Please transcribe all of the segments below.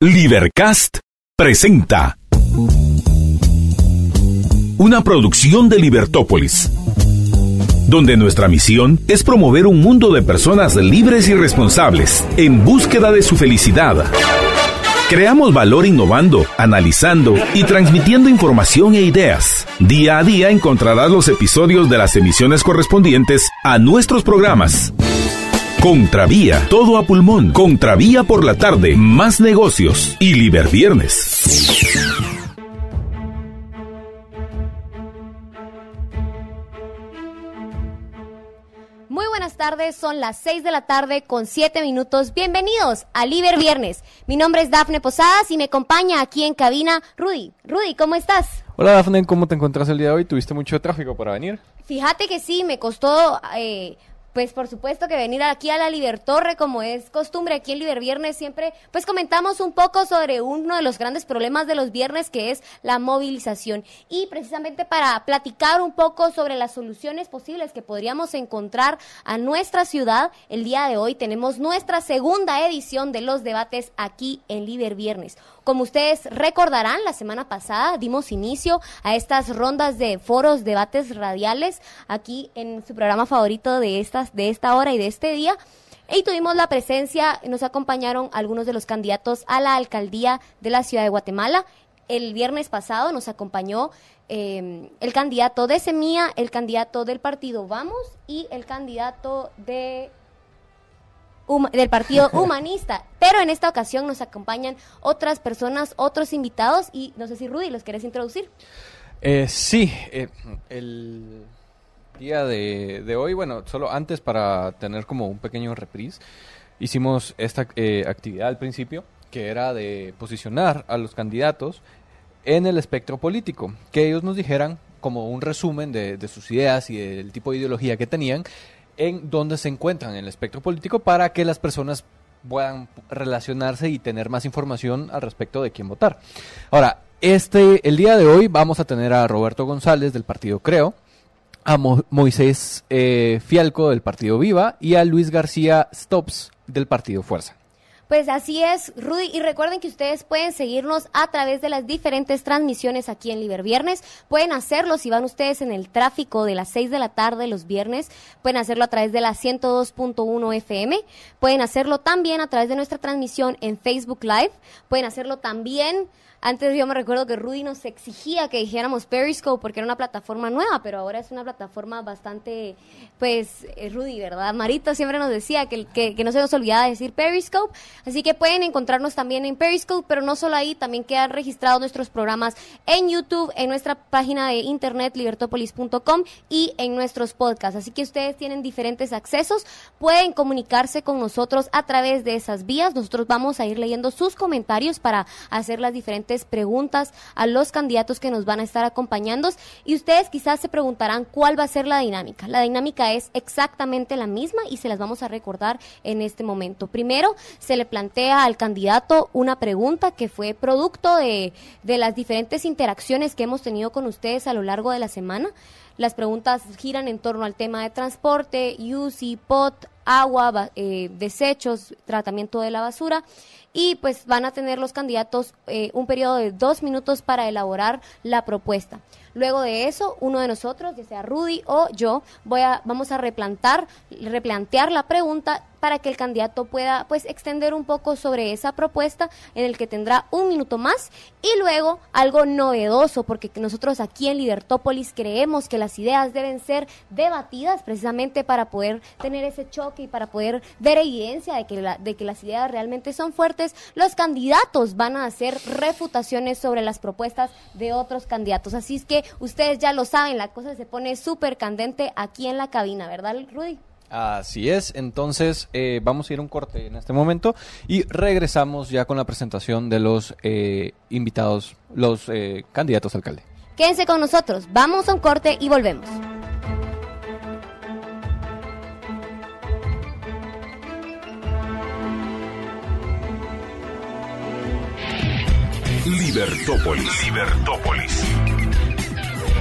Libercast presenta una producción de Libertópolis, donde nuestra misión es promover un mundo de personas libres y responsables en búsqueda de su felicidad. Creamos valor innovando, analizando y transmitiendo información e ideas. Día a día encontrarás los episodios de las emisiones correspondientes a nuestros programas. Contravía, todo a pulmón. Contravía por la tarde, más negocios y Liberviernes. Muy buenas tardes, son las 6 de la tarde con 7 minutos. Bienvenidos a Liberviernes. Mi nombre es Dafne Posadas y me acompaña aquí en cabina Rudy. Rudy, ¿cómo estás? Hola Dafne, ¿cómo te encuentras el día de hoy? ¿Tuviste mucho tráfico para venir? Fíjate que sí, me costó... Pues por supuesto que venir aquí a la Libertorre, como es costumbre aquí en Liberviernes, siempre pues comentamos un poco sobre uno de los grandes problemas de los viernes, que es la movilización. Y precisamente para platicar un poco sobre las soluciones posibles que podríamos encontrar a nuestra ciudad, el día de hoy tenemos nuestra segunda edición de los debates aquí en Liberviernes. Como ustedes recordarán, la semana pasada dimos inicio a estas rondas de foros, debates radiales, aquí en su programa favorito de esta hora y de este día. Y tuvimos la presencia, nos acompañaron algunos de los candidatos a la alcaldía de la ciudad de Guatemala. El viernes pasado nos acompañó el candidato de Semilla, el candidato del partido Vamos y el candidato del Partido Humanista, pero en esta ocasión nos acompañan otras personas, otros invitados, y no sé si Rudy, ¿los querés introducir? Sí, el día de hoy, bueno, solo antes para tener como un pequeño reprise, hicimos esta actividad al principio, que era de posicionar a los candidatos en el espectro político, que ellos nos dijeran como un resumen de sus ideas y del tipo de ideología que tenían, en dónde se encuentran en el espectro político, para que las personas puedan relacionarse y tener más información al respecto de quién votar. Ahora, el día de hoy vamos a tener a Roberto González del partido Creo, a Moisés Fialco del partido Viva y a Luis García Stops del partido Fuerza. Pues así es, Rudy, y recuerden que ustedes pueden seguirnos a través de las diferentes transmisiones aquí en Liberviernes. Pueden hacerlo si van ustedes en el tráfico de las 6 de la tarde los viernes, pueden hacerlo a través de la 102.1 FM, pueden hacerlo también a través de nuestra transmisión en Facebook Live, pueden hacerlo también... Antes yo me recuerdo que Rudy nos exigía que dijéramos Periscope porque era una plataforma nueva, pero ahora es una plataforma bastante, pues, Rudy, ¿verdad? Marito siempre nos decía que no se nos olvidaba decir Periscope, así que pueden encontrarnos también en Periscope, pero no solo ahí, también quedan registrados nuestros programas en YouTube, en nuestra página de internet libertopolis.com y en nuestros podcasts, así que ustedes tienen diferentes accesos, pueden comunicarse con nosotros a través de esas vías. Nosotros vamos a ir leyendo sus comentarios para hacer las diferentes preguntas a los candidatos que nos van a estar acompañando, y ustedes quizás se preguntarán cuál va a ser la dinámica. La dinámica es exactamente la misma y se las vamos a recordar en este momento. Primero, se le plantea al candidato una pregunta que fue producto de las diferentes interacciones que hemos tenido con ustedes a lo largo de la semana. Las preguntas giran en torno al tema de transporte, UCI, POT, agua, desechos, tratamiento de la basura, y pues van a tener los candidatos un periodo de 2 minutos para elaborar la propuesta. Luego de eso, uno de nosotros, ya sea Rudy o yo, vamos a replantear la pregunta para que el candidato pueda pues extender un poco sobre esa propuesta, en el que tendrá 1 minuto más, y luego algo novedoso, porque nosotros aquí en Libertópolis creemos que las ideas deben ser debatidas precisamente para poder tener ese choque y para poder ver evidencia de que las ideas realmente son fuertes. Los candidatos van a hacer refutaciones sobre las propuestas de otros candidatos, así es que ustedes ya lo saben, la cosa se pone súper candente aquí en la cabina, ¿verdad, Rudy? Así es, entonces vamos a ir a un corte en este momento y regresamos ya con la presentación de los invitados, los candidatos a alcalde. Quédense con nosotros, vamos a un corte y volvemos. Libertópolis.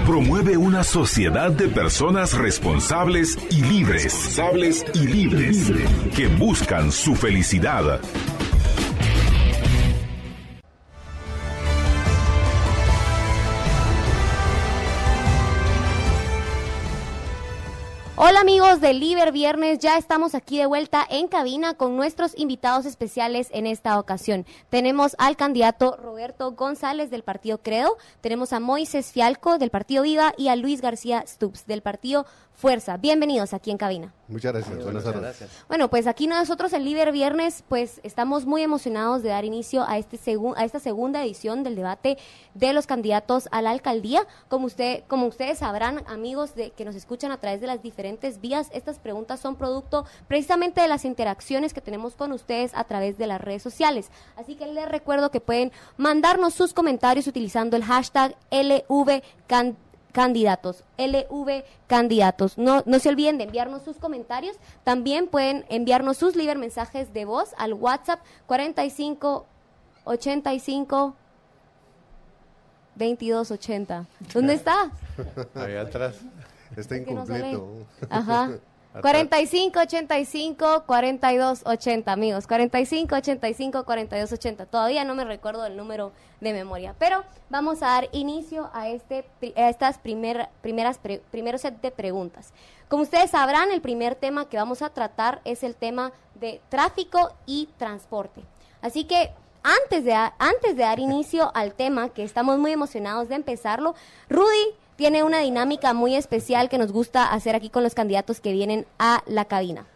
Promueve una sociedad de personas responsables y libres, que buscan su felicidad. Hola amigos de Liber Viernes, ya estamos aquí de vuelta en cabina con nuestros invitados especiales en esta ocasión. Tenemos al candidato Roberto González del partido Credo, tenemos a Moisés Fialco del partido Viva y a Luis García Stubbs del partido Fuerza. Bienvenidos aquí en cabina. Muchas gracias. Buenas tardes. Bueno, pues aquí nosotros en Liber Viernes, pues estamos muy emocionados de dar inicio a esta segunda edición del debate de los candidatos a la alcaldía. Como ustedes sabrán, amigos que nos escuchan a través de las diferentes vías, estas preguntas son producto precisamente de las interacciones que tenemos con ustedes a través de las redes sociales. Así que les recuerdo que pueden mandarnos sus comentarios utilizando el hashtag LVCandidatos. No se olviden de enviarnos sus comentarios. También pueden enviarnos sus Liber mensajes de voz al WhatsApp 4585 2280. ¿Dónde está? Ahí atrás. Está incompleto. Ajá. 4585-4280, amigos. 4585-4280. Todavía no me recuerdo el número de memoria. Pero vamos a dar inicio a estas primeros set de preguntas. Como ustedes sabrán, el primer tema que vamos a tratar es el tema de tráfico y transporte. Así que antes de dar inicio al tema, que estamos muy emocionados de empezarlo, Rudy tiene una dinámica muy especial que nos gusta hacer aquí con los candidatos que vienen a la cabina.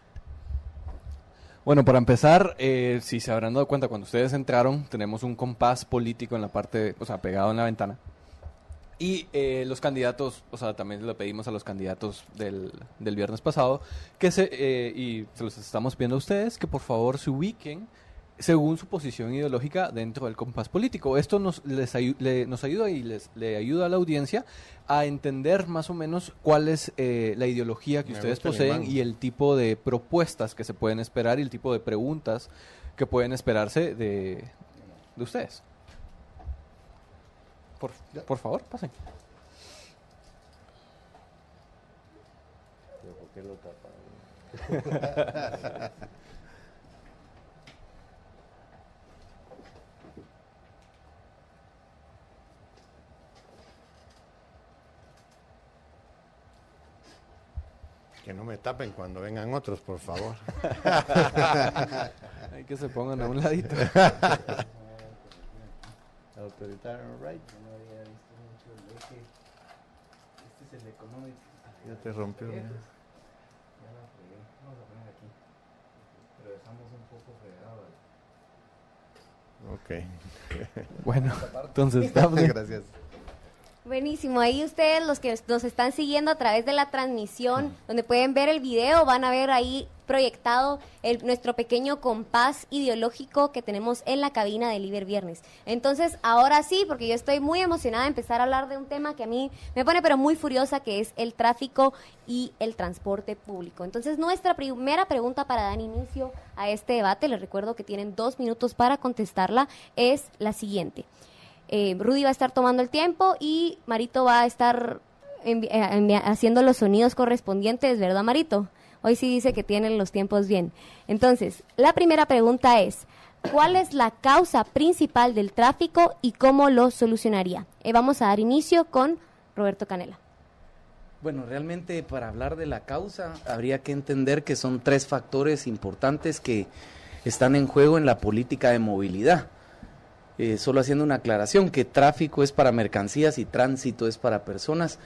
Bueno, para empezar, si se habrán dado cuenta, cuando ustedes entraron, tenemos un compás político en la parte, pegado en la ventana. Y los candidatos, también le pedimos a los candidatos del viernes pasado, y se los estamos pidiendo a ustedes, que por favor se ubiquen según su posición ideológica dentro del compás político. Esto nos ayuda y le ayuda a la audiencia a entender más o menos cuál es la ideología que ustedes poseen y el tipo de propuestas que se pueden esperar y el tipo de preguntas que pueden esperarse de ustedes. Por favor, pasen. ¿Por qué lo tapan? Que no me tapen cuando vengan otros, por favor. Hay que se pongan a un ladito. Authoritarian right. Este es el económico. Ya te rompió. Ya la fregué. Vamos a poner aquí. Pero dejamos un poco fregado. Ok. Bueno, entonces estamos. Gracias. Buenísimo, ahí ustedes los que nos están siguiendo a través de la transmisión, donde pueden ver el video, van a ver ahí proyectado nuestro pequeño compás ideológico que tenemos en la cabina de Liber Viernes. Entonces, ahora sí, porque yo estoy muy emocionada de empezar a hablar de un tema que a mí me pone pero muy furiosa, que es el tráfico y el transporte público. Entonces, nuestra primera pregunta para dar inicio a este debate, les recuerdo que tienen 2 minutos para contestarla, es la siguiente. Rudy va a estar tomando el tiempo y Marito va a estar haciendo los sonidos correspondientes, ¿verdad, Marito? Hoy sí dice que tienen los tiempos bien. Entonces, la primera pregunta es, ¿cuál es la causa principal del tráfico y cómo lo solucionaría? Vamos a dar inicio con Roberto Canela. Bueno, realmente para hablar de la causa habría que entender que son 3 factores importantes que están en juego en la política de movilidad. Solo haciendo una aclaración, que tráfico es para mercancías y tránsito es para personas.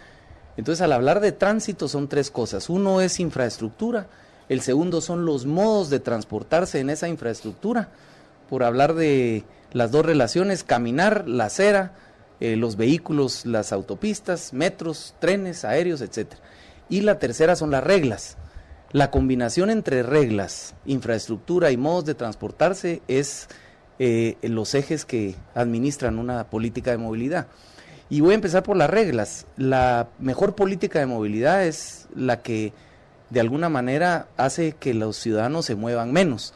Entonces, al hablar de tránsito son 3 cosas. Uno es infraestructura, el segundo son los modos de transportarse en esa infraestructura. Por hablar de las 2 relaciones, caminar, la acera, los vehículos, las autopistas, metros, trenes, aéreos, etc. Y la tercera son las reglas. La combinación entre reglas, infraestructura y modos de transportarse es los ejes que administran una política de movilidad. Y voy a empezar por las reglas. La mejor política de movilidad es la que de alguna manera hace que los ciudadanos se muevan menos.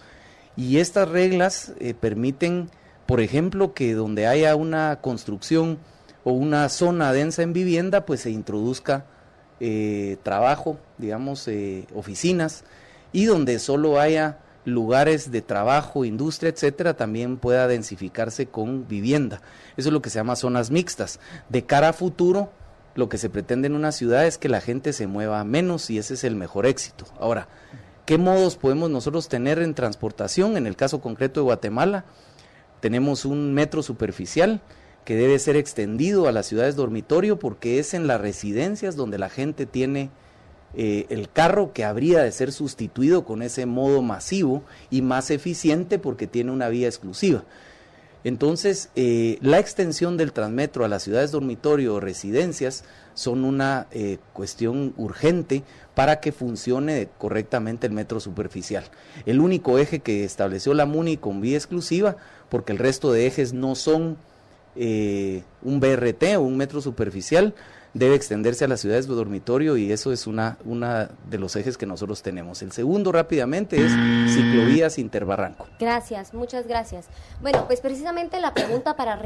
Y estas reglas permiten, por ejemplo, que donde haya una construcción o una zona densa en vivienda, pues se introduzca trabajo, digamos, oficinas, y donde solo haya lugares de trabajo, industria, etcétera, también pueda densificarse con vivienda. Eso es lo que se llama zonas mixtas. De cara a futuro, lo que se pretende en una ciudad es que la gente se mueva menos y ese es el mejor éxito. Ahora, ¿qué modos podemos nosotros tener en transportación? En el caso concreto de Guatemala, tenemos un metro superficial que debe ser extendido a las ciudades dormitorio porque es en las residencias donde la gente tiene el carro, que habría de ser sustituido con ese modo masivo y más eficiente porque tiene una vía exclusiva. Entonces, la extensión del Transmetro a las ciudades dormitorio o residencias son una cuestión urgente para que funcione correctamente el metro superficial. El único eje que estableció la MUNI con vía exclusiva, porque el resto de ejes no son un BRT o un metro superficial, debe extenderse a las ciudades de dormitorio y eso es una de los ejes que nosotros tenemos. El segundo, rápidamente, es ciclovías Interbarranco. Gracias, muchas gracias. Bueno, pues precisamente la pregunta, para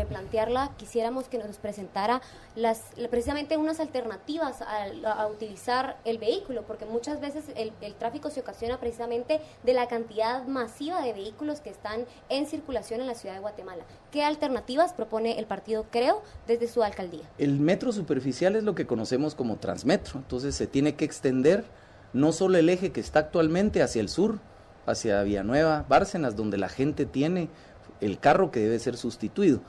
quisiéramos que nos presentara precisamente unas alternativas a utilizar el vehículo, porque muchas veces el tráfico se ocasiona precisamente de la cantidad masiva de vehículos que están en circulación en la ciudad de Guatemala. ¿Qué alternativas propone el partido Creo desde su alcaldía? El metro superficial es lo que conocemos como Transmetro, entonces se tiene que extender no solo el eje que está actualmente hacia el sur, hacia Villanueva, Bárcenas, donde la gente tiene el carro que debe ser sustituido.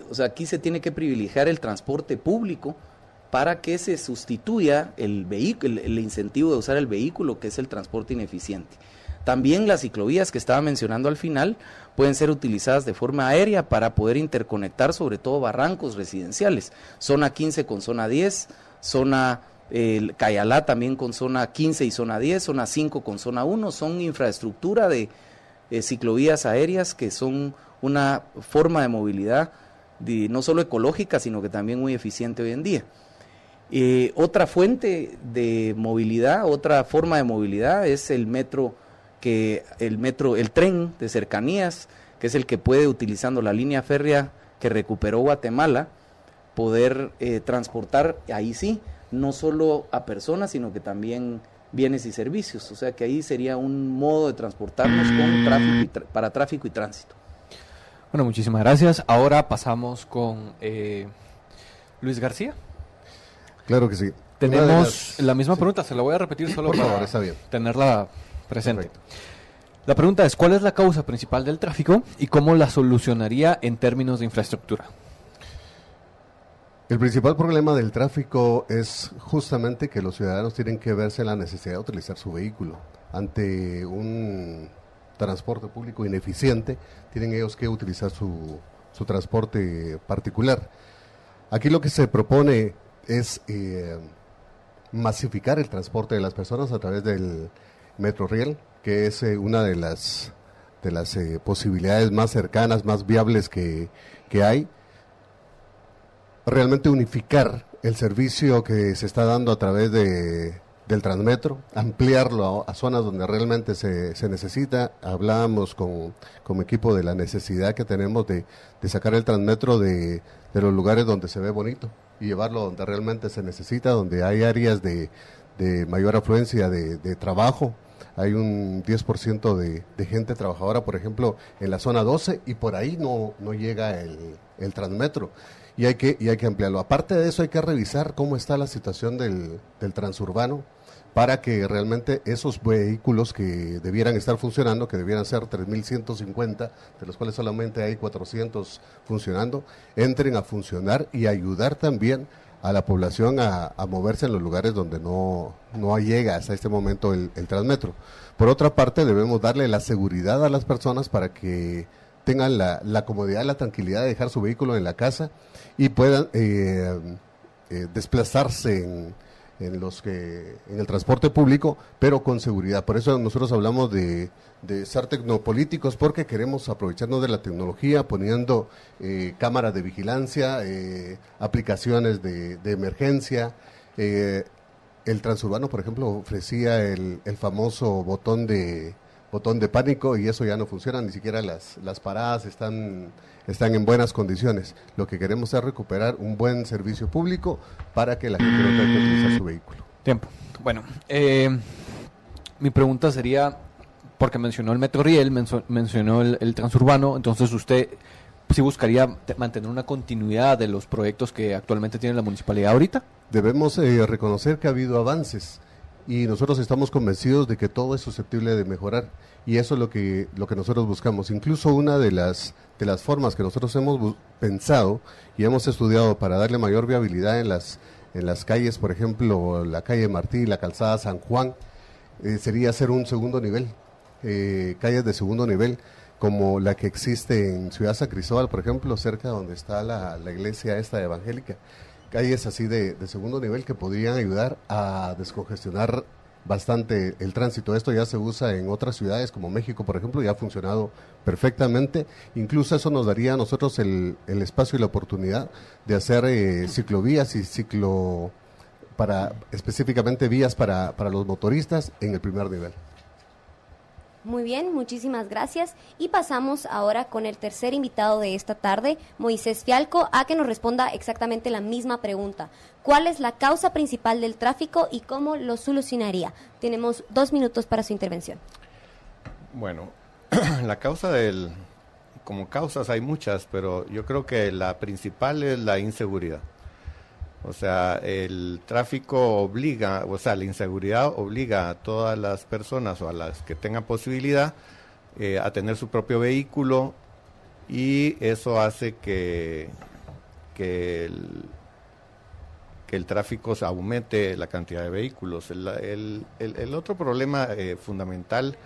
O sea, aquí se tiene que privilegiar el transporte público para que se sustituya el vehículo, el incentivo de usar el vehículo, que es el transporte ineficiente. También las ciclovías que estaba mencionando al final pueden ser utilizadas de forma aérea para poder interconectar sobre todo barrancos residenciales, zona 15 con zona 10, zona Cayalá también con zona 15 y zona 10, zona 5 con zona 1, son infraestructura de ciclovías aéreas que son una forma de movilidad no solo ecológica, sino que también muy eficiente hoy en día. Otra fuente de movilidad, otra forma de movilidad es el tren de cercanías, que es el que puede, utilizando la línea férrea que recuperó Guatemala, poder transportar, ahí sí, no solo a personas, sino que también bienes y servicios. O sea que ahí sería un modo de transportarnos para tráfico y tránsito. Bueno, muchísimas gracias. Ahora pasamos con Luis García. Claro que sí. Tenemos la misma pregunta, se la voy a repetir solo para tenerla presente. Perfecto. La pregunta es, ¿cuál es la causa principal del tráfico y cómo la solucionaría en términos de infraestructura? El principal problema del tráfico es justamente que los ciudadanos tienen que verse la necesidad de utilizar su vehículo. Ante un transporte público ineficiente, tienen ellos que utilizar su transporte particular. Aquí lo que se propone es masificar el transporte de las personas a través del Metrorail, que es una de las posibilidades más cercanas, más viables que hay. Realmente unificar el servicio que se está dando a través del Transmetro, ampliarlo a zonas donde realmente se necesita. Hablábamos con mi equipo de la necesidad que tenemos de sacar el Transmetro de los lugares donde se ve bonito y llevarlo donde realmente se necesita, donde hay áreas de mayor afluencia de trabajo. Hay un 10% de gente trabajadora, por ejemplo, en la zona 12, y por ahí no llega el Transmetro. Y hay que ampliarlo. Aparte de eso, hay que revisar cómo está la situación del transurbano para que realmente esos vehículos que debieran estar funcionando, que debieran ser 3.150, de los cuales solamente hay 400 funcionando, entren a funcionar y ayudar también a la población a moverse en los lugares donde no llega hasta este momento el Transmetro. Por otra parte, debemos darle la seguridad a las personas para que tengan la comodidad y la tranquilidad de dejar su vehículo en la casa y puedan desplazarse en el transporte público, pero con seguridad. Por eso nosotros hablamos de ser tecnopolíticos, porque queremos aprovecharnos de la tecnología poniendo cámaras de vigilancia, aplicaciones de emergencia. El transurbano, por ejemplo, ofrecía el famoso botón de pánico, y eso ya no funciona, ni siquiera las paradas están en buenas condiciones. Lo que queremos es recuperar un buen servicio público para que la gente no tenga que utilizar su vehículo. Tiempo. Bueno, mi pregunta sería, porque mencionó el Metrorail, mencionó el transurbano, entonces usted sí buscaría mantener una continuidad de los proyectos que actualmente tiene la municipalidad ahorita. Debemos reconocer que ha habido avances y nosotros estamos convencidos de que todo es susceptible de mejorar, y eso es lo que nosotros buscamos. Incluso una de las formas que nosotros hemos pensado y hemos estudiado para darle mayor viabilidad en las calles, por ejemplo, la calle Martí, la calzada San Juan, sería hacer un segundo nivel, calles de segundo nivel, como la que existe en Ciudad San Cristóbal, por ejemplo, cerca donde está la iglesia esta evangélica. Calles así de segundo nivel que podrían ayudar a descongestionar bastante el tránsito. Esto ya se usa en otras ciudades como México, por ejemplo, y ha funcionado perfectamente. Incluso eso nos daría a nosotros el espacio y la oportunidad de hacer ciclovías y específicamente vías para los motoristas en el primer nivel. Muy bien, muchísimas gracias. Y pasamos ahora con el tercer invitado de esta tarde, Moisés Fialco, a que nos responda exactamente la misma pregunta. ¿Cuál es la causa principal del tráfico y cómo lo solucionaría? Tenemos 2 minutos para su intervención. Bueno, la causa como causas hay muchas, pero yo creo que la principal es la inseguridad. O sea, el tráfico obliga, o sea, la inseguridad obliga a todas las personas o a las que tengan posibilidad a tener su propio vehículo, y eso hace que el tráfico se aumente la cantidad de vehículos. El otro problema fundamental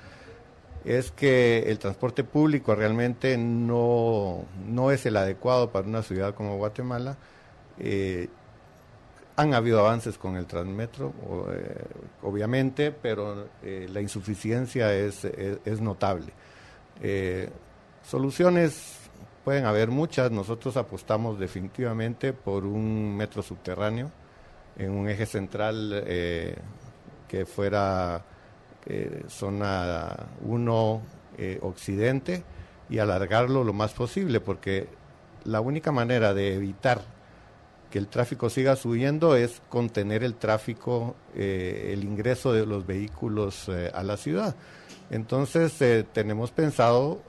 es que el transporte público realmente no es el adecuado para una ciudad como Guatemala. Han habido avances con el Transmetro, obviamente, pero la insuficiencia es notable. Soluciones pueden haber muchas. Nosotros apostamos definitivamente por un metro subterráneo en un eje central que fuera zona 1 occidente, y alargarlo lo más posible, porque la única manera de evitar que el tráfico siga subiendo es contener el tráfico, el ingreso de los vehículos a la ciudad. Entonces tenemos pensado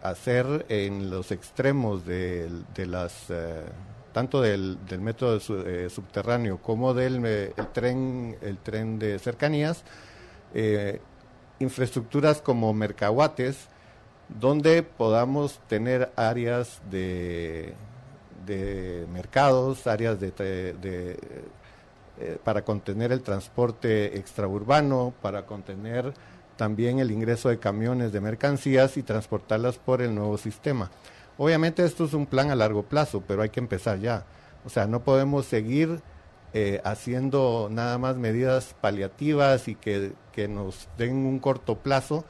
hacer en los extremos de las tanto del metro subterráneo como del tren de cercanías, infraestructuras como mercahuates, donde podamos tener áreas de mercados, áreas para contener el transporte extraurbano, para contener también el ingreso de camiones de mercancías y transportarlas por el nuevo sistema. Obviamente esto es un plan a largo plazo, pero hay que empezar ya. O sea, no podemos seguir haciendo nada más medidas paliativas y que nos den un corto plazo,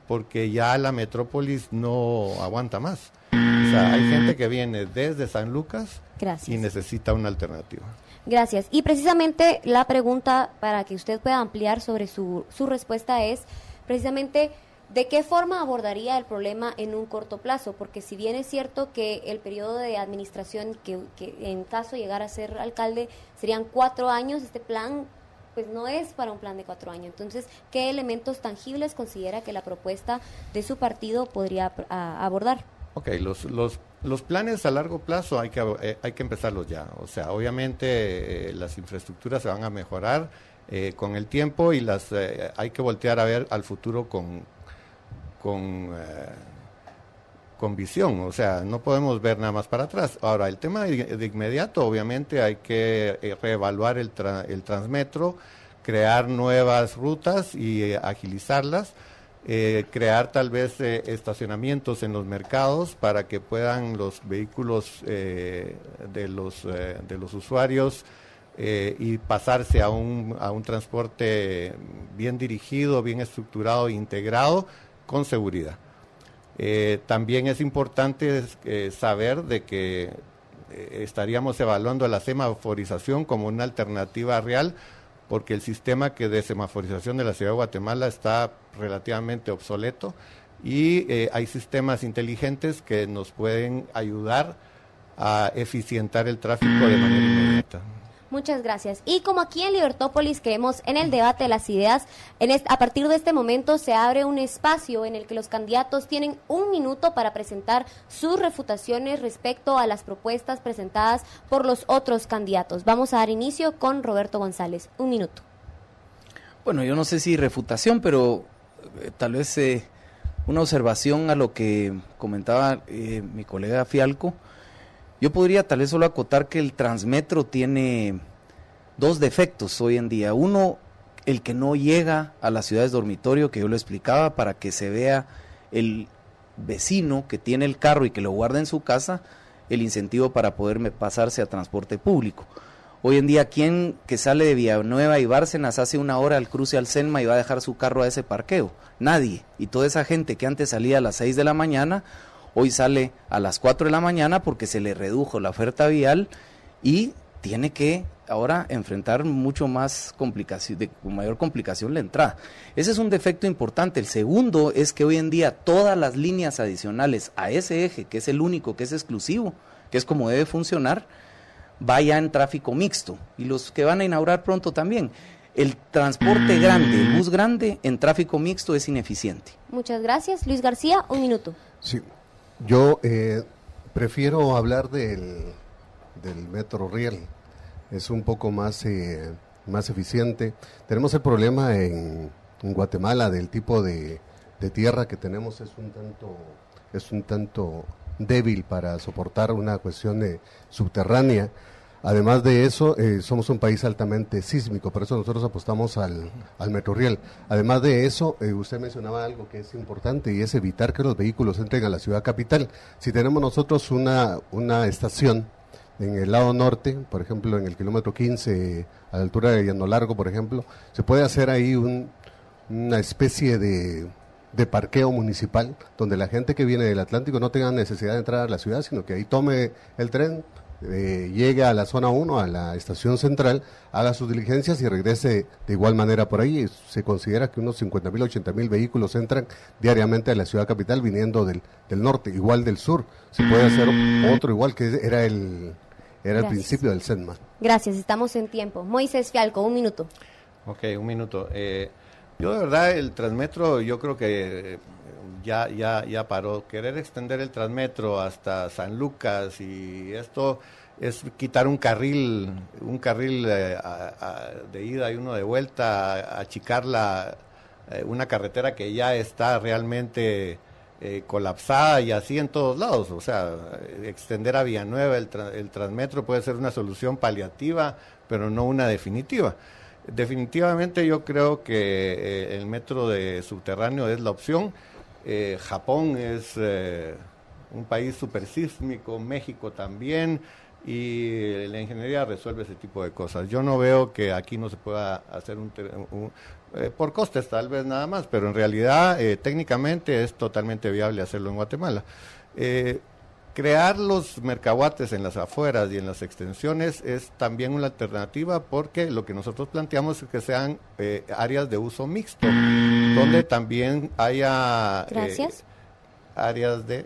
porque ya la metrópolis no aguanta más. O sea, hay gente que viene desde San Lucas. Gracias. Y necesita una alternativa. Gracias. Y precisamente la pregunta para que usted pueda ampliar sobre su respuesta es precisamente ¿de qué forma abordaría el problema en un corto plazo? Porque si bien es cierto que el periodo de administración que en caso llegara a ser alcalde serían 4 años, este plan pues no es para un plan de 4 años. Entonces, ¿qué elementos tangibles considera que la propuesta de su partido podría abordar? Ok, los planes a largo plazo hay que empezarlos ya. O sea, obviamente las infraestructuras se van a mejorar con el tiempo, y hay que voltear a ver al futuro con visión. O sea, no podemos ver nada más para atrás. Ahora, el tema de inmediato, obviamente hay que reevaluar el Transmetro, crear nuevas rutas y agilizarlas. Crear tal vez estacionamientos en los mercados para que puedan los vehículos de los usuarios y pasarse a un transporte bien dirigido, bien estructurado e integrado con seguridad. También es importante saber de que estaríamos evaluando la semaforización como una alternativa real, porque el sistema de semaforización de la ciudad de Guatemala está relativamente obsoleto, y hay sistemas inteligentes que nos pueden ayudar a eficientar el tráfico de manera inmediata. Muchas gracias. Y como aquí en Libertópolis creemos en el debate de las ideas, a partir de este momento se abre un espacio en el que los candidatos tienen 1 minuto para presentar sus refutaciones respecto a las propuestas presentadas por los otros candidatos. Vamos a dar inicio con Roberto González. 1 minuto. Bueno, yo no sé si refutación, pero tal vez una observación a lo que comentaba mi colega Fialco. Yo podría tal vez solo acotar que el Transmetro tiene 2 defectos hoy en día. Uno, el que no llega a las ciudades dormitorio, que yo lo explicaba, para que se vea el vecino que tiene el carro y que lo guarda en su casa, el incentivo para poder pasarse a transporte público. Hoy en día, ¿quién que sale de Villanueva y Bárcenas hace 1 hora al cruce al Senma y va a dejar su carro a ese parqueo? Nadie. Y toda esa gente que antes salía a las 6 de la mañana, hoy sale a las 4 de la mañana porque se le redujo la oferta vial y tiene que ahora enfrentar mucho más complicación, con mayor complicación la entrada. Ese es un defecto importante. El segundo es que hoy en día todas las líneas adicionales a ese eje, que es el único, que es exclusivo, que es como debe funcionar, vaya en tráfico mixto. Y los que van a inaugurar pronto también. El transporte grande, el bus grande en tráfico mixto es ineficiente. Muchas gracias. Luis García, 1 minuto. Sí. Yo prefiero hablar del Metro Riel, es un poco más eficiente. Tenemos el problema en Guatemala del tipo de tierra que tenemos, es un tanto débil para soportar una cuestión subterránea. Además de eso, somos un país altamente sísmico, por eso nosotros apostamos al Metrorriel. Además de eso, usted mencionaba algo que es importante y es evitar que los vehículos entren a la ciudad capital. Si tenemos nosotros una estación en el lado norte, por ejemplo en el kilómetro 15, a la altura de Llano Largo, por ejemplo, se puede hacer ahí una especie de parqueo municipal, donde la gente que viene del Atlántico no tenga necesidad de entrar a la ciudad, sino que ahí tome el tren, llegue a la zona 1, a la estación central, haga sus diligencias y regrese de igual manera por ahí. Se considera que unos 50,000, 80,000 vehículos entran diariamente a la ciudad capital viniendo del norte, igual del sur. Se puede hacer otro igual, que era el principio del Senma. Gracias, estamos en tiempo. Moisés Fialco, 1 minuto. Ok, 1 minuto. Yo de verdad el Transmetro, yo creo que ya paró. Querer extender el Transmetro hasta San Lucas y esto es quitar un carril de ida y uno de vuelta, achicar una carretera que ya está realmente colapsada y así en todos lados. O sea, extender a Villanueva el Transmetro puede ser una solución paliativa, pero no una definitiva. Definitivamente yo creo que el metro de subterráneo es la opción. Japón es un país supersísmico, México también, y la ingeniería resuelve ese tipo de cosas. Yo no veo que aquí no se pueda hacer por costes tal vez nada más, pero en realidad técnicamente es totalmente viable hacerlo en Guatemala. Crear los mercahuates en las afueras y en las extensiones es también una alternativa, porque lo que nosotros planteamos es que sean áreas de uso mixto, donde también haya áreas de...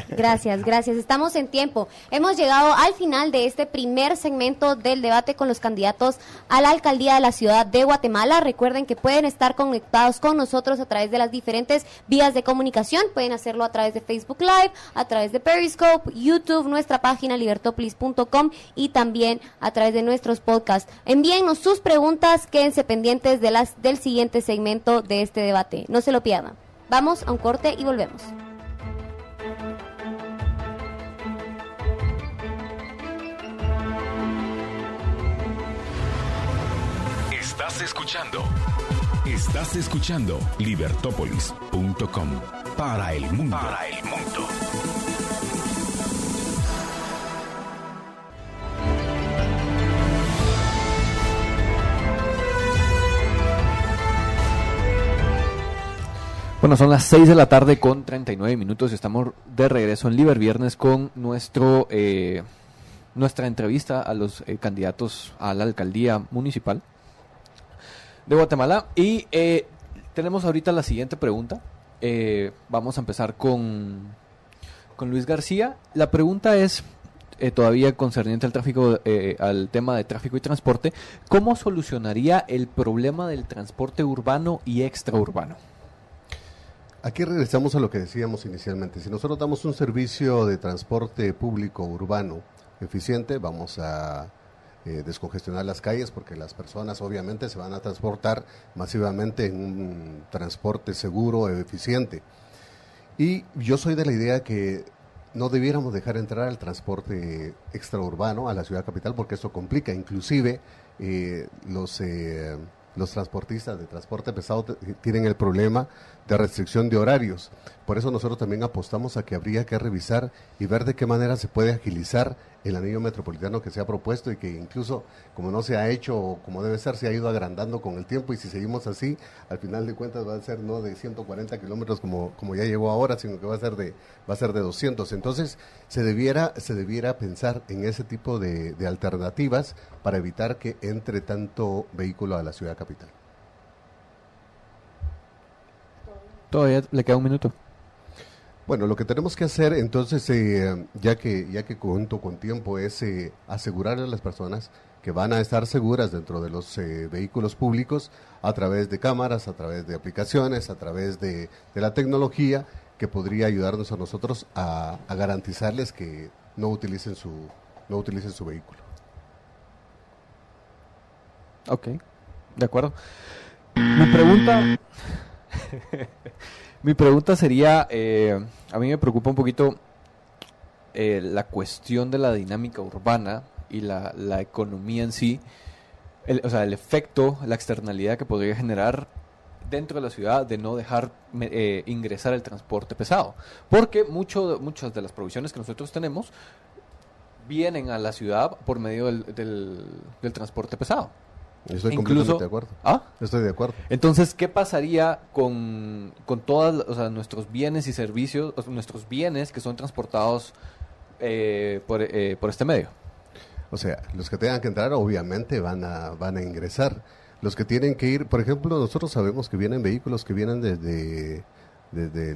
Gracias. Estamos en tiempo. Hemos llegado al final de este primer segmento del debate con los candidatos a la alcaldía de la ciudad de Guatemala. Recuerden que pueden estar conectados con nosotros a través de las diferentes vías de comunicación. Pueden hacerlo a través de Facebook Live, a través de Periscope, YouTube, nuestra página libertopolis.com y también a través de nuestros podcasts. Envíennos sus preguntas, quédense pendientes del siguiente segmento de este debate. No se lo pierdan. Vamos a un corte y volvemos. Estás escuchando libertopolis.com para el mundo. Bueno, son las 6 de la tarde con 39 minutos y estamos de regreso en Liber Viernes con nuestra entrevista a los candidatos a la alcaldía municipal de Guatemala. Y tenemos ahorita la siguiente pregunta. Vamos a empezar con Luis García. La pregunta es, todavía concerniente al tráfico, al tema de tráfico y transporte, ¿cómo solucionaría el problema del transporte urbano y extraurbano? Aquí regresamos a lo que decíamos inicialmente. Si nosotros damos un servicio de transporte público urbano eficiente, vamos a descongestionar las calles porque las personas obviamente se van a transportar masivamente en un transporte seguro e eficiente. Y yo soy de la idea que no debiéramos dejar entrar el transporte extraurbano a la ciudad capital porque eso complica. Inclusive los transportistas de transporte pesado tienen el problema de restricción de horarios. Por eso nosotros también apostamos a que habría que revisar y ver de qué manera se puede agilizar el anillo metropolitano que se ha propuesto y que incluso como no se ha hecho como debe ser, se ha ido agrandando con el tiempo y si seguimos así, al final de cuentas va a ser no de 140 kilómetros como ya llegó ahora, sino que va a ser de 200. Entonces se debiera pensar en ese tipo de alternativas para evitar que entre tanto vehículo a la ciudad capital. Todavía le queda un minuto. Bueno, lo que tenemos que hacer entonces, ya que cuento con tiempo, es asegurarle a las personas que van a estar seguras dentro de los vehículos públicos a través de cámaras, a través de aplicaciones, a través de la tecnología que podría ayudarnos a nosotros a garantizarles que no utilicen su vehículo. Ok, de acuerdo. Mi pregunta sería, a mí me preocupa un poquito la cuestión de la dinámica urbana y la economía en sí, el efecto, la externalidad que podría generar dentro de la ciudad de no dejar ingresar el transporte pesado. Porque muchas de las provisiones que nosotros tenemos vienen a la ciudad por medio del transporte pesado. Estoy completamente de acuerdo. ¿Ah? Estoy de acuerdo. Entonces, ¿qué pasaría con todas, nuestros bienes y servicios, nuestros bienes que son transportados por este medio? O sea, los que tengan que entrar obviamente van a ingresar. Los que tienen que ir, por ejemplo, nosotros sabemos que vienen vehículos que vienen desde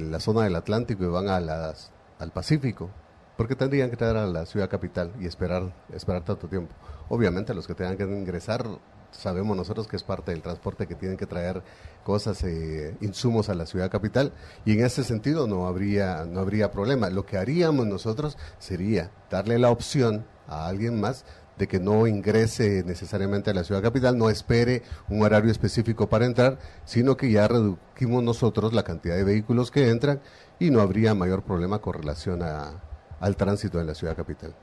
la zona del Atlántico y van al Pacífico. ¿Por qué tendrían que entrar a la ciudad capital y esperar tanto tiempo? Obviamente los que tengan que ingresar, sabemos nosotros que es parte del transporte que tienen que traer cosas, insumos a la ciudad capital, y en ese sentido no habría problema. Lo que haríamos nosotros sería darle la opción a alguien más de que no ingrese necesariamente a la ciudad capital, no espere un horario específico para entrar, sino que ya reducimos nosotros la cantidad de vehículos que entran y no habría mayor problema con relación al tránsito en la ciudad capital.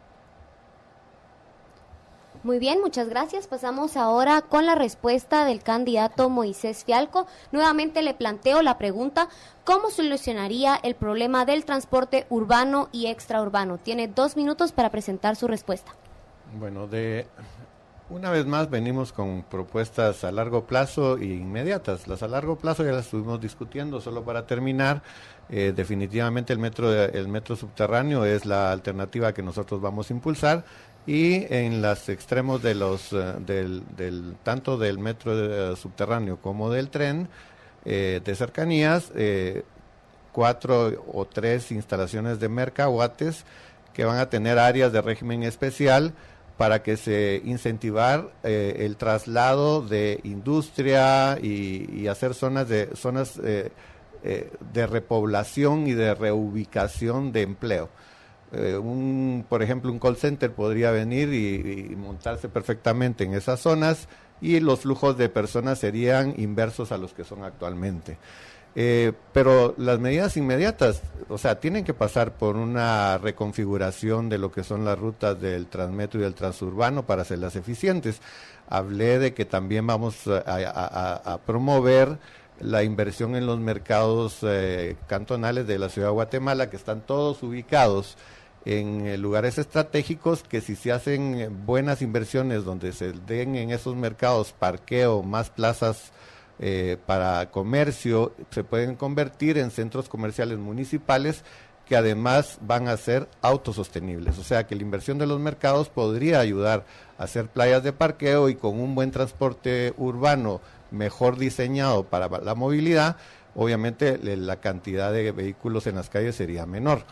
Muy bien, muchas gracias. Pasamos ahora con la respuesta del candidato Moisés Fialco. Nuevamente le planteo la pregunta, ¿cómo solucionaría el problema del transporte urbano y extraurbano? Tiene 2 minutos para presentar su respuesta. Bueno, una vez más venimos con propuestas a largo plazo e inmediatas. Las a largo plazo ya las estuvimos discutiendo. Solo para terminar, definitivamente el metro subterráneo es la alternativa que nosotros vamos a impulsar. Y en los extremos de tanto del metro subterráneo como del tren de cercanías, 4 o 3 instalaciones de mercahuates que van a tener áreas de régimen especial para que se incentivar el traslado de industria y hacer zonas de repoblación y de reubicación de empleo. Por ejemplo, un call center podría venir y montarse perfectamente en esas zonas y los flujos de personas serían inversos a los que son actualmente. Pero las medidas inmediatas, tienen que pasar por una reconfiguración de lo que son las rutas del Transmetro y del Transurbano para hacerlas eficientes. Hablé de que también vamos a promover la inversión en los mercados cantonales de la ciudad de Guatemala, que están todos ubicados en lugares estratégicos, que si se hacen buenas inversiones donde se den en esos mercados parqueo, más plazas para comercio, se pueden convertir en centros comerciales municipales que además van a ser autosostenibles. O sea que la inversión de los mercados podría ayudar a hacer playas de parqueo y con un buen transporte urbano mejor diseñado para la movilidad, obviamente la cantidad de vehículos en las calles sería menor.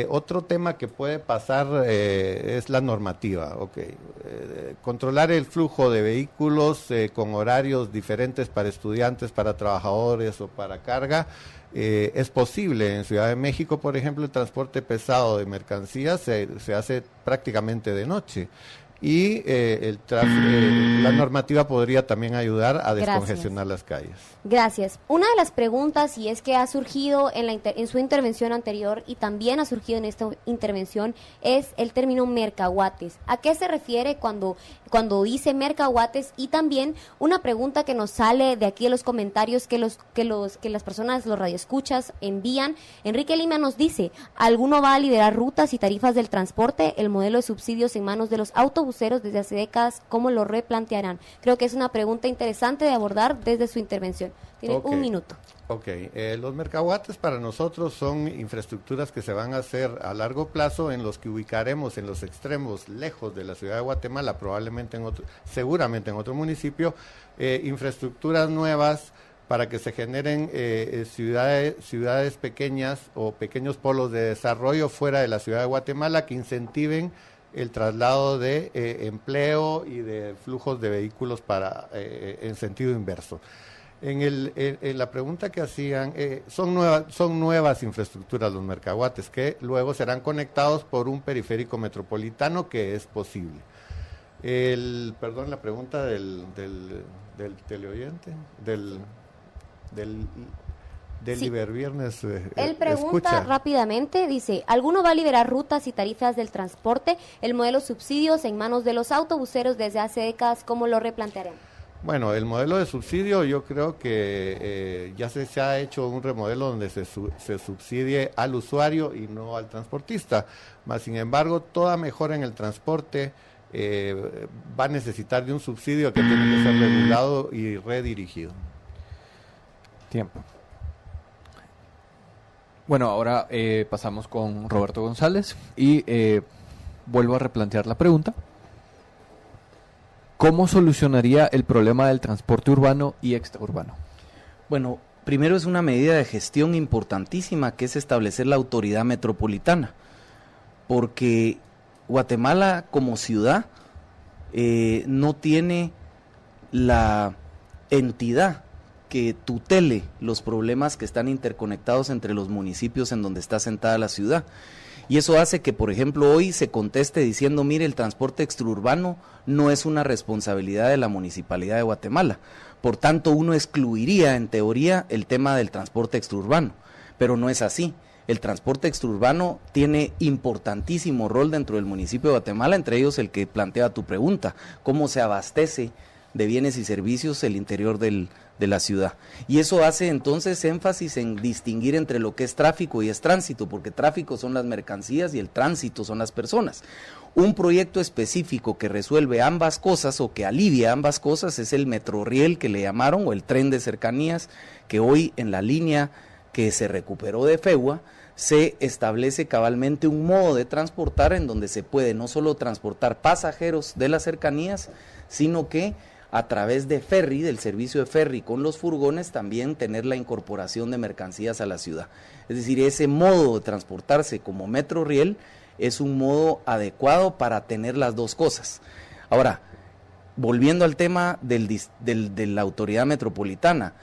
Otro tema que puede pasar es la normativa. Controlar el flujo de vehículos con horarios diferentes para estudiantes, para trabajadores o para carga. Es posible. En Ciudad de México, por ejemplo, el transporte pesado de mercancías se hace prácticamente de noche. Y la normativa podría también ayudar a descongestionar las calles. Gracias. Una de las preguntas, y es que ha surgido en su intervención anterior y también ha surgido en esta intervención, es el término mercahuates. ¿A qué se refiere cuando dice mercahuates? Y también una pregunta que nos sale de aquí de los comentarios que las personas, los radioescuchas, envían. Enrique Lima nos dice: ¿alguno va a liberar rutas y tarifas del transporte? El modelo de subsidios en manos de los autobuseros desde hace décadas, ¿cómo lo replantearán? Creo que es una pregunta interesante de abordar desde su intervención. Tiene un minuto. Los mercahuates para nosotros son infraestructuras que se van a hacer a largo plazo, en los que ubicaremos en los extremos, lejos de la ciudad de Guatemala, seguramente en otro municipio, infraestructuras nuevas para que se generen ciudades pequeñas o pequeños polos de desarrollo fuera de la ciudad de Guatemala que incentiven el traslado de empleo y de flujos de vehículos en sentido inverso. En la pregunta que hacían, son nuevas infraestructuras los mercahuates que luego serán conectados por un periférico metropolitano, que es posible. La pregunta del teleoyente, del Sí. Liberviernes. Él pregunta escucha. Rápidamente, dice: ¿alguno va a liberar rutas y tarifas del transporte? El modelo subsidios en manos de los autobuseros desde hace décadas, ¿cómo lo replantearán? Bueno, el modelo de subsidio, yo creo que ya se ha hecho un remodelo donde se subsidie al usuario y no al transportista. Más sin embargo, toda mejora en el transporte va a necesitar de un subsidio que tiene que ser regulado y redirigido. Tiempo. Bueno, ahora pasamos con Roberto González y vuelvo a replantear la pregunta. ¿Cómo solucionaría el problema del transporte urbano y extraurbano? Bueno, primero es una medida de gestión importantísima, que es establecer la autoridad metropolitana, porque Guatemala como ciudad no tiene la entidad que tutele los problemas que están interconectados entre los municipios en donde está sentada la ciudad. Y eso hace que, por ejemplo, hoy se conteste diciendo: mire, el transporte extraurbano no es una responsabilidad de la Municipalidad de Guatemala. Por tanto, uno excluiría, en teoría, el tema del transporte extraurbano, pero no es así. El transporte extraurbano tiene importantísimo rol dentro del municipio de Guatemala, entre ellos el que plantea tu pregunta: ¿cómo se abastece de bienes y servicios el interior de la ciudad? Y eso hace entonces énfasis en distinguir entre lo que es tráfico y es tránsito, porque tráfico son las mercancías y el tránsito son las personas. Un proyecto específico que resuelve ambas cosas o que alivia ambas cosas es el Metroriel, que le llamaron, o el tren de cercanías, que hoy en la línea que se recuperó de FEUA se establece cabalmente un modo de transportar en donde se puede no solo transportar pasajeros de las cercanías, sino que a través de ferry, del servicio de ferry con los furgones, también tener la incorporación de mercancías a la ciudad. Es decir, ese modo de transportarse como Metroriel es un modo adecuado para tener las dos cosas. Ahora, volviendo al tema de la autoridad metropolitana,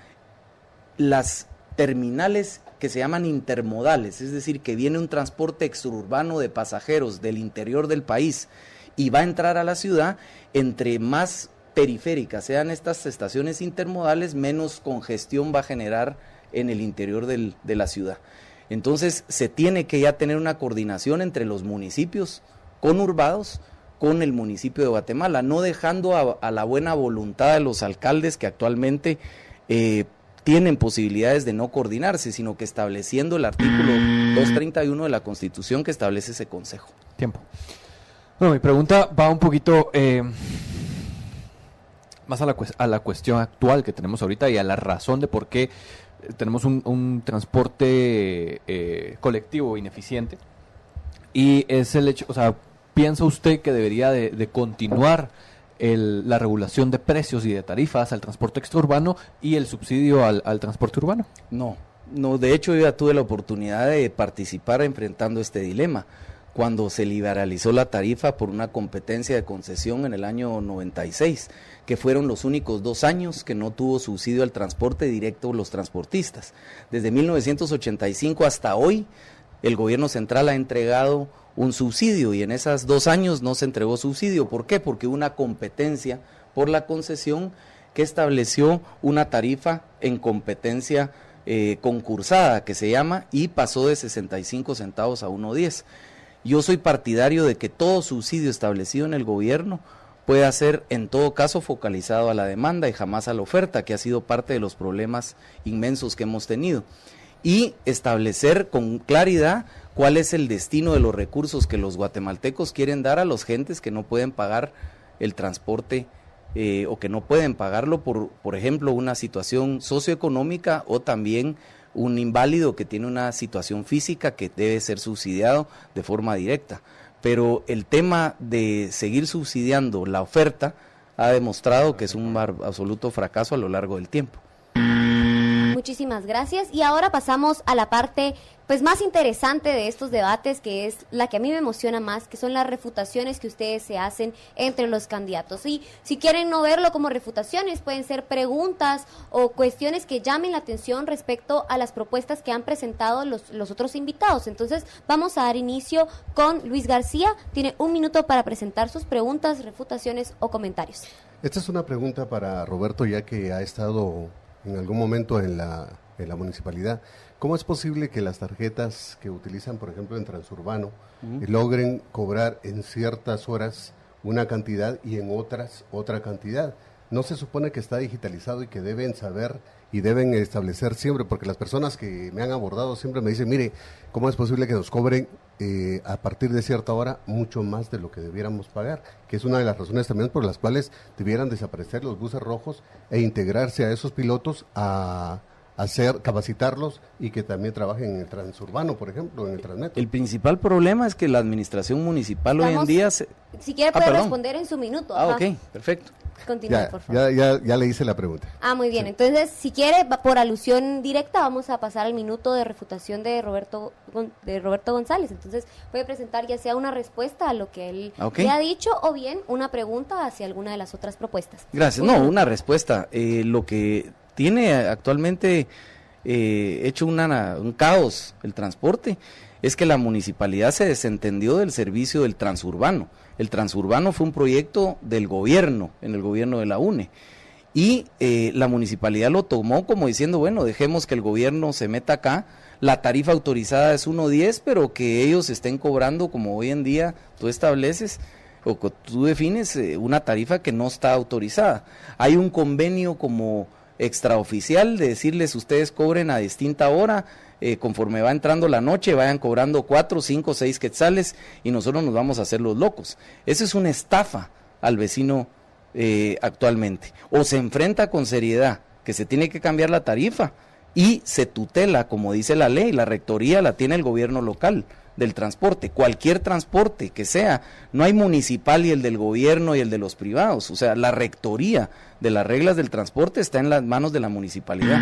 las terminales que se llaman intermodales, es decir, que viene un transporte extraurbano de pasajeros del interior del país y va a entrar a la ciudad, entre más periféricas sean estas estaciones intermodales, menos congestión va a generar en el interior de la ciudad. Entonces se tiene que ya tener una coordinación entre los municipios conurbados con el municipio de Guatemala, no dejando a la buena voluntad de los alcaldes que actualmente tienen posibilidades de no coordinarse, sino que estableciendo el artículo 231 de la Constitución que establece ese consejo. Tiempo. Bueno, mi pregunta va un poquito más a la cuestión actual que tenemos ahorita y a la razón de por qué tenemos un transporte colectivo ineficiente. Y es el hecho, o sea, ¿piensa usted que debería de continuar la regulación de precios y de tarifas al transporte extraurbano y el subsidio al transporte urbano? No, No, de hecho yo ya tuve la oportunidad de participar enfrentando este dilema, cuando se liberalizó la tarifa por una competencia de concesión en el año 96, que fueron los únicos 2 años que no tuvo subsidio al transporte directo los transportistas. Desde 1985 hasta hoy, el gobierno central ha entregado un subsidio y en esos 2 años no se entregó subsidio. ¿Por qué? Porque hubo una competencia por la concesión que estableció una tarifa en competencia concursada, que se llama, y pasó de 65 centavos a 1.10. Yo soy partidario de que todo subsidio establecido en el gobierno pueda ser en todo caso focalizado a la demanda y jamás a la oferta, que ha sido parte de los problemas inmensos que hemos tenido, y establecer con claridad cuál es el destino de los recursos que los guatemaltecos quieren dar a los gentes que no pueden pagar el transporte o que no pueden pagarlo por ejemplo, una situación socioeconómica o también un inválido que tiene una situación física que debe ser subsidiado de forma directa. Pero el tema de seguir subsidiando la oferta ha demostrado que es un absoluto fracaso a lo largo del tiempo. Muchísimas gracias. Y ahora pasamos a la parte pues más interesante de estos debates, que es la que a mí me emociona más, que son las refutaciones que ustedes se hacen entre los candidatos. Y si quieren no verlo como refutaciones, pueden ser preguntas o cuestiones que llamen la atención respecto a las propuestas que han presentado los otros invitados. Entonces vamos a dar inicio con Luis García. Tiene 1 minuto para presentar sus preguntas, refutaciones o comentarios. Esta es una pregunta para Roberto, ya que ha estado en algún momento en la municipalidad. ¿Cómo es posible que las tarjetas que utilizan, por ejemplo, en Transurbano, logren cobrar en ciertas horas una cantidad y en otras otra cantidad? ¿No se supone que está digitalizado y que deben saber y deben establecer siempre? Porque las personas que me han abordado siempre me dicen, mire, ¿cómo es posible que nos cobren a partir de cierta hora mucho más de lo que debiéramos pagar? Que es una de las razones también por las cuales debieran desaparecer los buses rojos e integrarse a esos pilotos a capacitarlos y que también trabajen en el transurbano, por ejemplo, en el Transmetro. El principal problema es que la administración municipal hoy en día... Si quiere puede responder en su minuto. Ok, perfecto. Continúe, por favor. Ya le hice la pregunta. Muy bien. Sí. Entonces, si quiere, por alusión directa, vamos a pasar al minuto de refutación de Roberto González. Entonces, puede presentar ya sea una respuesta a lo que él le ha dicho o bien una pregunta hacia alguna de las otras propuestas. Gracias. Una respuesta. Lo que tiene actualmente hecho un caos el transporte es que la municipalidad se desentendió del servicio del transurbano. El transurbano fue un proyecto del gobierno, en el gobierno de la UNE, y la municipalidad lo tomó como diciendo, bueno, dejemos que el gobierno se meta acá, la tarifa autorizada es 1.10, pero que ellos estén cobrando, como hoy en día tú estableces, o tú defines una tarifa que no está autorizada. Hay un convenio como extraoficial de decirles, ustedes cobren a distinta hora, conforme va entrando la noche, vayan cobrando 4, 5, 6 quetzales y nosotros nos vamos a hacer los locos. Eso es una estafa al vecino actualmente. O se enfrenta con seriedad que se tiene que cambiar la tarifa y se tutela, como dice la ley, la rectoría la tiene el gobierno local del transporte, cualquier transporte que sea, no hay municipal y el del gobierno y el de los privados, o sea, la rectoría de las reglas del transporte está en las manos de la municipalidad.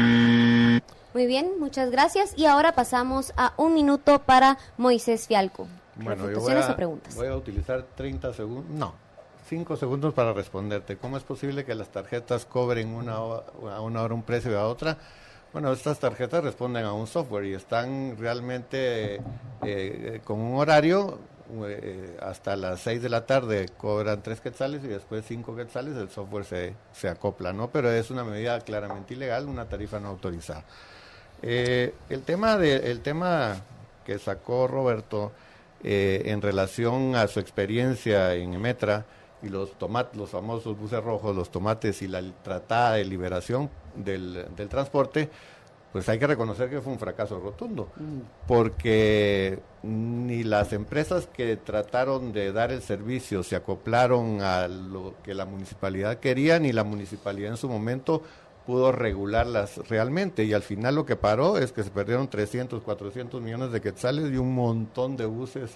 Muy bien, muchas gracias. Y ahora pasamos a 1 minuto para Moisés Fialco. Bueno, yo preguntas. voy a utilizar 5 segundos para responderte. ¿Cómo es posible que las tarjetas cobren a una hora un precio y a otra? Bueno, estas tarjetas responden a un software y están realmente con un horario, hasta las 6 de la tarde cobran 3 quetzales y después 5 quetzales, el software se acopla, ¿no? Pero es una medida claramente ilegal, una tarifa no autorizada. El tema que sacó Roberto en relación a su experiencia en Emetra y los famosos buses rojos, los tomates y la tratada de liberación del transporte, pues hay que reconocer que fue un fracaso rotundo, porque ni las empresas que trataron de dar el servicio se acoplaron a lo que la municipalidad quería, ni la municipalidad en su momento pudo regularlas realmente, y al final lo que paró es que se perdieron 300, 400 millones de quetzales y un montón de buses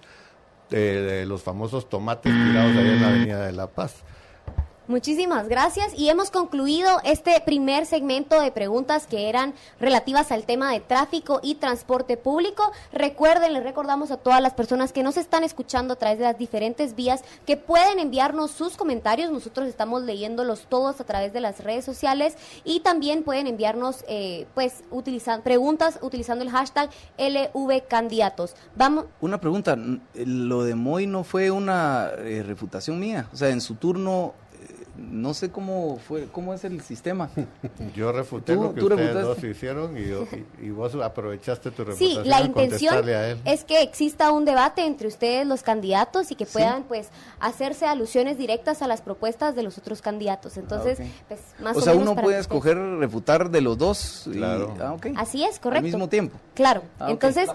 de los famosos tomates tirados ahí en la Avenida de La Paz. Muchísimas gracias y hemos concluido este primer segmento de preguntas que eran relativas al tema de tráfico y transporte público. Recuerden, les recordamos a todas las personas que nos están escuchando a través de las diferentes vías que pueden enviarnos sus comentarios. Nosotros estamos leyéndolos todos a través de las redes sociales y también pueden enviarnos preguntas utilizando el hashtag LVCandidatos. Vamos. Una pregunta, lo de Moy no fue una refutación mía, o sea, en su turno. No sé cómo es el sistema. Yo refuté lo que ustedes dos hicieron y vos aprovechaste tu reputación. Sí, la intención es que exista un debate entre ustedes los candidatos y que puedan pues hacerse alusiones directas a las propuestas de los otros candidatos. Entonces, pues más o menos. O sea, uno puede escoger refutar de los dos. Claro. Así es, correcto. Al mismo tiempo. Claro. Entonces,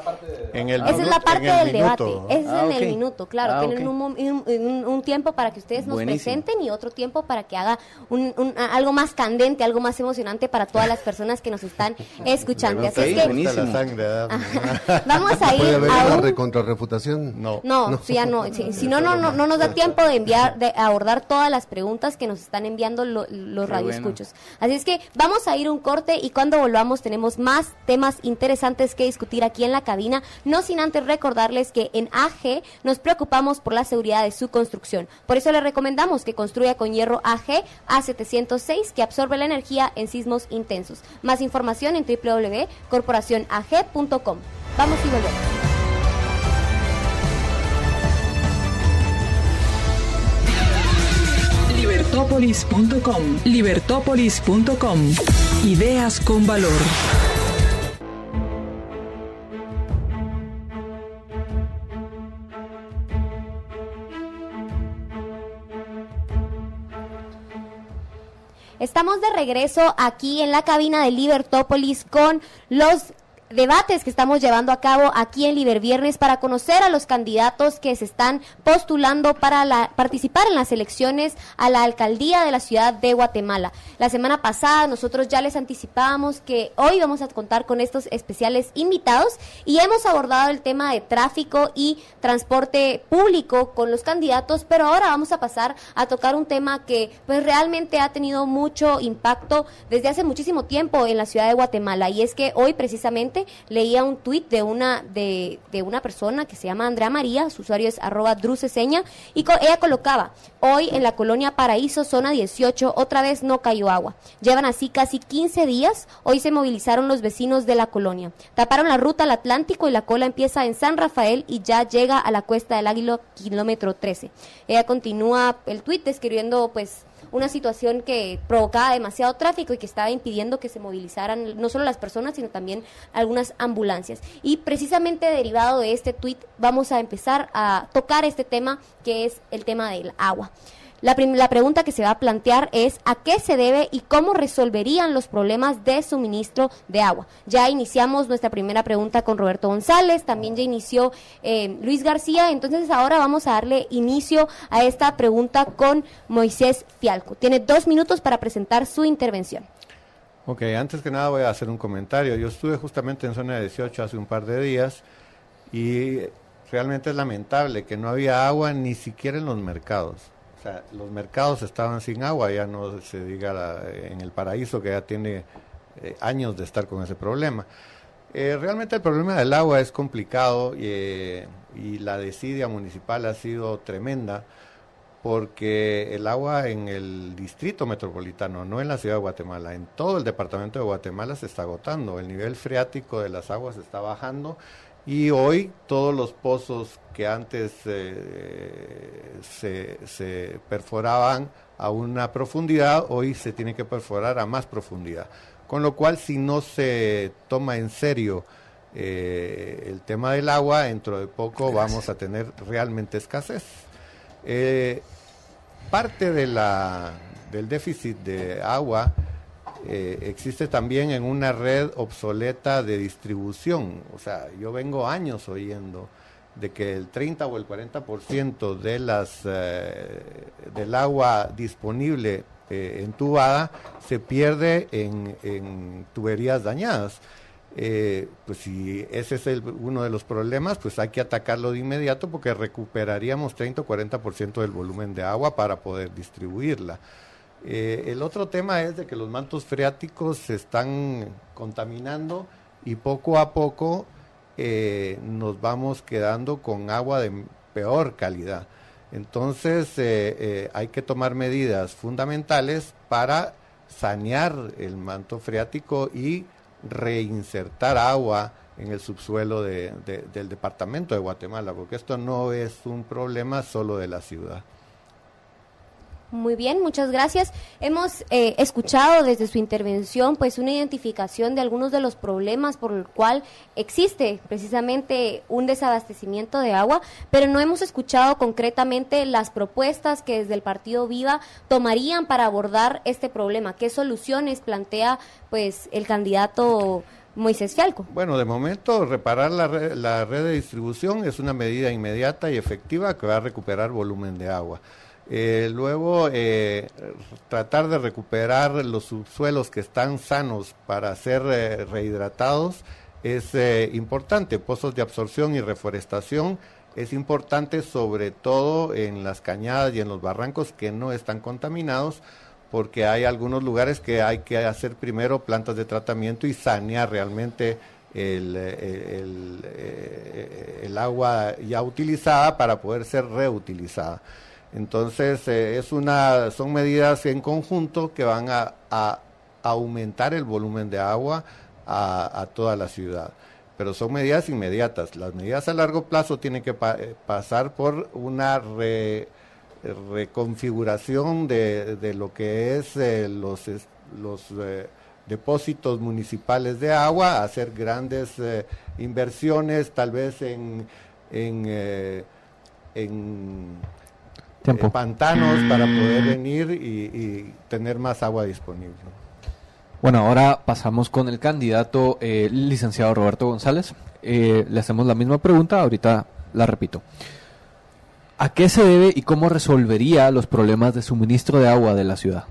esa es la parte del debate. Es en el minuto, claro. Tienen un tiempo para que ustedes nos presenten y otro tiempo para que haga algo más candente, algo más emocionante para todas las personas que nos están escuchando. Así es que vamos a ir a una contrarrefutación. No, ya no. Si no nos da tiempo de abordar todas las preguntas que nos están enviando los radioescuchos. Así es que vamos a ir un corte y cuando volvamos tenemos más temas interesantes que discutir aquí en la cabina, no sin antes recordarles que en AG nos preocupamos por la seguridad de su construcción. Por eso les recomendamos que construya con hierro AG A706 que absorbe la energía en sismos intensos. Más información en www.corporacionag.com. Vamos y volvemos. Libertópolis.com. Ideas con valor. Estamos de regreso aquí en la cabina de Libertópolis con los debates que estamos llevando a cabo aquí en Liberviernes para conocer a los candidatos que se están postulando para participar en las elecciones a la alcaldía de la ciudad de Guatemala. La semana pasada nosotros ya les anticipábamos que hoy vamos a contar con estos especiales invitados y hemos abordado el tema de tráfico y transporte público con los candidatos, pero ahora vamos a pasar a tocar un tema que pues realmente ha tenido mucho impacto desde hace muchísimo tiempo en la ciudad de Guatemala, y es que hoy precisamente leía un tuit de una persona que se llama Andrea María, su usuario es @druceseña, y ella colocaba: hoy en la colonia Paraíso, zona 18, otra vez no cayó agua. Llevan así casi 15 días, hoy se movilizaron los vecinos de la colonia. Taparon la ruta al Atlántico y la cola empieza en San Rafael y ya llega a la Cuesta del Águila, kilómetro 13. Ella continúa el tuit describiendo pues una situación que provocaba demasiado tráfico y que estaba impidiendo que se movilizaran no solo las personas, sino también algunas ambulancias. Y precisamente derivado de este tuit vamos a empezar a tocar este tema, que es el tema del agua. La pregunta que se va a plantear es ¿a qué se debe y cómo resolverían los problemas de suministro de agua? Ya iniciamos nuestra primera pregunta con Roberto González, también ya inició Luis García, entonces ahora vamos a darle inicio a esta pregunta con Moisés Fialco. Tiene 2 minutos para presentar su intervención. Ok, antes que nada voy a hacer un comentario. Yo estuve justamente en zona 18 hace un par de días y realmente es lamentable que no había agua ni siquiera en los mercados. O sea, los mercados estaban sin agua, ya no se diga en el Paraíso, que ya tiene años de estar con ese problema. Realmente el problema del agua es complicado y la desidia municipal ha sido tremenda, porque el agua en el distrito metropolitano, no en la ciudad de Guatemala, en todo el departamento de Guatemala se está agotando, el nivel freático de las aguas está bajando. Y hoy todos los pozos que antes se perforaban a una profundidad, hoy se tiene que perforar a más profundidad. Con lo cual, si no se toma en serio el tema del agua, dentro de poco vamos a tener realmente escasez. Parte del déficit de agua existe también en una red obsoleta de distribución. O sea, yo vengo años oyendo de que el 30 o el 40% del agua disponible entubada se pierde en tuberías dañadas. Pues si ese es uno de los problemas, pues hay que atacarlo de inmediato porque recuperaríamos 30 o 40% del volumen de agua para poder distribuirla. El otro tema es de que los mantos freáticos se están contaminando y poco a poco nos vamos quedando con agua de peor calidad. Entonces hay que tomar medidas fundamentales para sanear el manto freático y reinsertar agua en el subsuelo del departamento de Guatemala, porque esto no es un problema solo de la ciudad. Muy bien, muchas gracias. Hemos escuchado desde su intervención pues una identificación de algunos de los problemas por el cual existe precisamente un desabastecimiento de agua, pero no hemos escuchado concretamente las propuestas que desde el Partido Viva tomarían para abordar este problema. ¿Qué soluciones plantea pues el candidato Moisés Fialco? Bueno, de momento reparar la red de distribución es una medida inmediata y efectiva que va a recuperar volumen de agua. Luego, tratar de recuperar los subsuelos que están sanos para ser rehidratados es importante. Pozos de absorción y reforestación es importante, sobre todo en las cañadas y en los barrancos que no están contaminados, porque hay algunos lugares que hay que hacer primero plantas de tratamiento y sanear realmente el agua ya utilizada para poder ser reutilizada. Entonces, son medidas en conjunto que van a aumentar el volumen de agua a toda la ciudad. Pero son medidas inmediatas. Las medidas a largo plazo tienen que pasar por una reconfiguración de lo que es los depósitos municipales de agua, hacer grandes inversiones, tal vez en pantanos para poder venir y tener más agua disponible. Bueno, ahora pasamos con el candidato licenciado Roberto González. Le hacemos la misma pregunta, ahorita la repito. ¿A qué se debe y cómo resolvería los problemas de suministro de agua de la ciudad?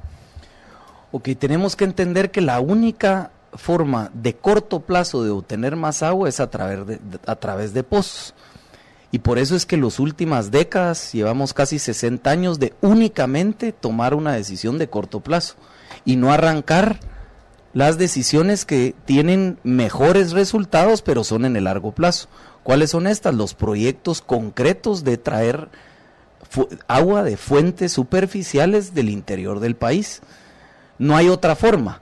Ok, tenemos que entender que la única forma de corto plazo de obtener más agua es a través de pozos. Y por eso es que en las últimas décadas llevamos casi 60 años de únicamente tomar una decisión de corto plazo y no arrancar las decisiones que tienen mejores resultados pero son en el largo plazo. ¿Cuáles son estas? Los proyectos concretos de traer agua de fuentes superficiales del interior del país. No hay otra forma.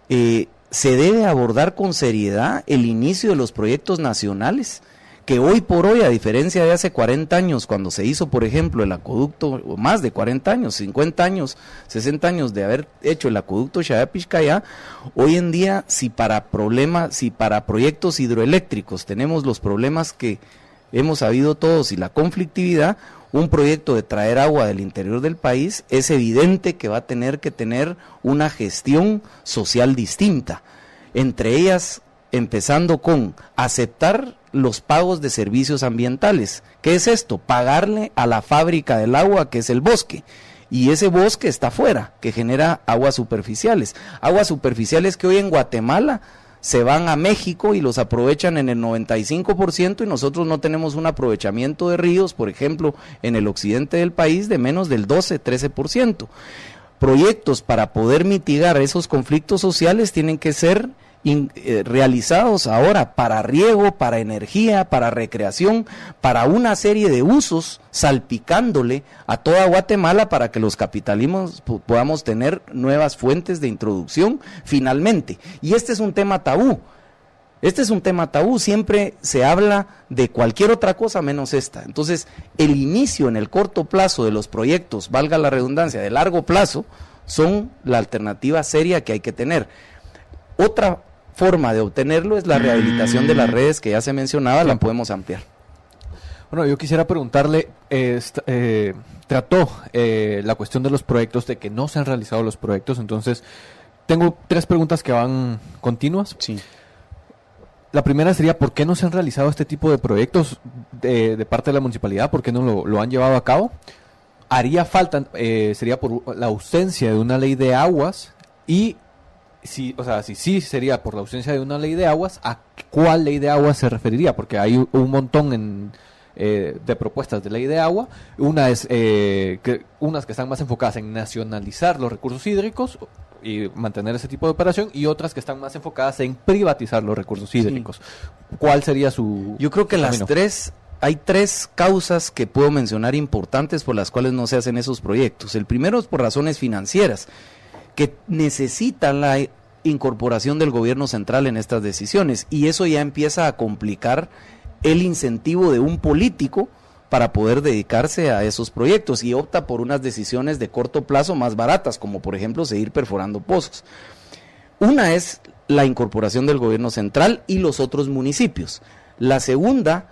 Se debe abordar con seriedad el inicio de los proyectos nacionales, que hoy por hoy, a diferencia de hace 40 años, cuando se hizo, por ejemplo, el acueducto, o más de 40 años, 50 años, 60 años de haber hecho el acueducto Xayapixcayá, hoy en día, si para proyectos hidroeléctricos tenemos los problemas que hemos sabido todos y la conflictividad, un proyecto de traer agua del interior del país es evidente que va a tener que tener una gestión social distinta, entre ellas empezando con aceptar los pagos de servicios ambientales. ¿Qué es esto? Pagarle a la fábrica del agua, que es el bosque, y ese bosque está afuera, que genera aguas superficiales que hoy en Guatemala se van a México y los aprovechan en el 95% y nosotros no tenemos un aprovechamiento de ríos, por ejemplo, en el occidente del país de menos del 12-13%. Proyectos para poder mitigar esos conflictos sociales tienen que ser realizados ahora para riego, para energía, para recreación, para una serie de usos, salpicándole a toda Guatemala para que los capitalismos podamos tener nuevas fuentes de introducción finalmente. Y este es un tema tabú. Siempre se habla de cualquier otra cosa menos esta. Entonces, el inicio en el corto plazo de los proyectos, valga la redundancia, de largo plazo, son la alternativa seria que hay que tener. Otra forma de obtenerlo es la rehabilitación de las redes que ya se mencionaba, la podemos ampliar. Bueno, yo quisiera preguntarle, trató la cuestión de los proyectos, de que no se han realizado los proyectos, entonces tengo 3 preguntas que van continuas. Sí. La primera sería, ¿por qué no se han realizado este tipo de proyectos de parte de la municipalidad? ¿Por qué no lo han llevado a cabo? Haría falta, sería por la ausencia de una ley de aguas y si sí sería por la ausencia de una ley de aguas, ¿a cuál ley de aguas se referiría? Porque hay un montón de propuestas de ley de agua. Unas que están más enfocadas en nacionalizar los recursos hídricos y mantener ese tipo de operación, y otras que están más enfocadas en privatizar los recursos hídricos. Sí. ¿Cuál sería su Yo creo que camino? Hay tres causas que puedo mencionar importantes por las cuales no se hacen esos proyectos. El primero es por razones financieras, que necesitan la incorporación del gobierno central en estas decisiones, y eso ya empieza a complicar el incentivo de un político para poder dedicarse a esos proyectos, y opta por unas decisiones de corto plazo más baratas, como por ejemplo seguir perforando pozos. Una es la incorporación del gobierno central y los otros municipios. La segunda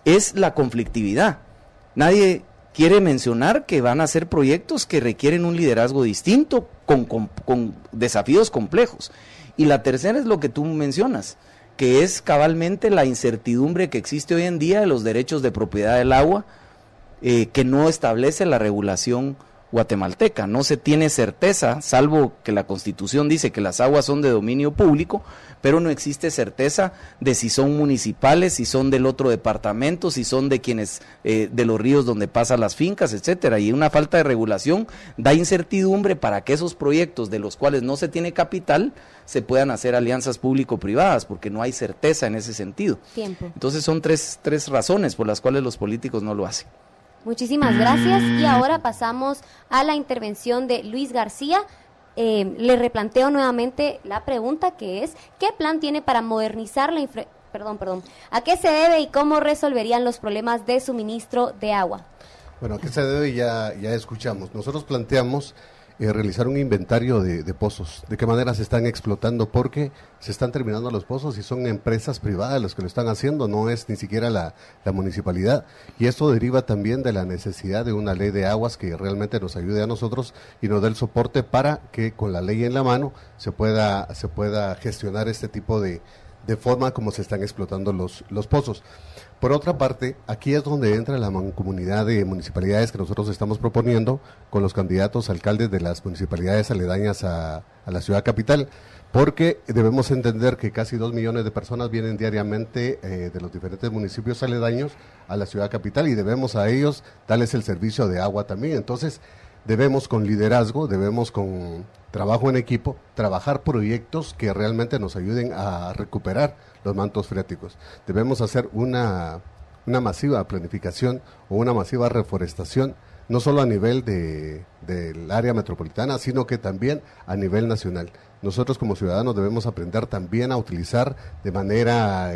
es la conflictividad. Nadie quiere mencionar que van a ser proyectos que requieren un liderazgo distinto, con desafíos complejos. Y la tercera es lo que tú mencionas, que es cabalmente la incertidumbre que existe hoy en día de los derechos de propiedad del agua, que no establece la regulación guatemalteca. No se tiene certeza, salvo que la Constitución dice que las aguas son de dominio público, pero no existe certeza de si son municipales, si son del otro departamento, si son de quienes, de los ríos donde pasan las fincas, etcétera. Y una falta de regulación da incertidumbre para que esos proyectos de los cuales no se tiene capital se puedan hacer alianzas público-privadas, porque no hay certeza en ese sentido. Entonces son tres razones por las cuales los políticos no lo hacen. Muchísimas gracias, y ahora pasamos a la intervención de Luis García. Le replanteo nuevamente la pregunta, que es: ¿qué plan tiene para modernizar la ¿A qué se debe y cómo resolverían los problemas de suministro de agua? Bueno, ¿a qué se debe? Ya escuchamos. Nosotros planteamos realizar un inventario de pozos, de qué manera se están explotando, porque se están terminando los pozos y son empresas privadas las que lo están haciendo, no es ni siquiera la municipalidad, y esto deriva también de la necesidad de una ley de aguas que realmente nos ayude a nosotros y nos dé el soporte para que con la ley en la mano se pueda gestionar este tipo de forma como se están explotando los pozos. Por otra parte, aquí es donde entra la mancomunidad de municipalidades que nosotros estamos proponiendo con los candidatos alcaldes de las municipalidades aledañas a la ciudad capital, porque debemos entender que casi 2 millones de personas vienen diariamente de los diferentes municipios aledaños a la ciudad capital, y debemos a ellos darles el servicio de agua también. Entonces, debemos con liderazgo, debemos con trabajo en equipo, trabajar proyectos que realmente nos ayuden a recuperar los mantos freáticos. Debemos hacer una masiva planificación o una masiva reforestación, no solo a nivel del área metropolitana, sino que también a nivel nacional. Nosotros como ciudadanos debemos aprender también a utilizar de manera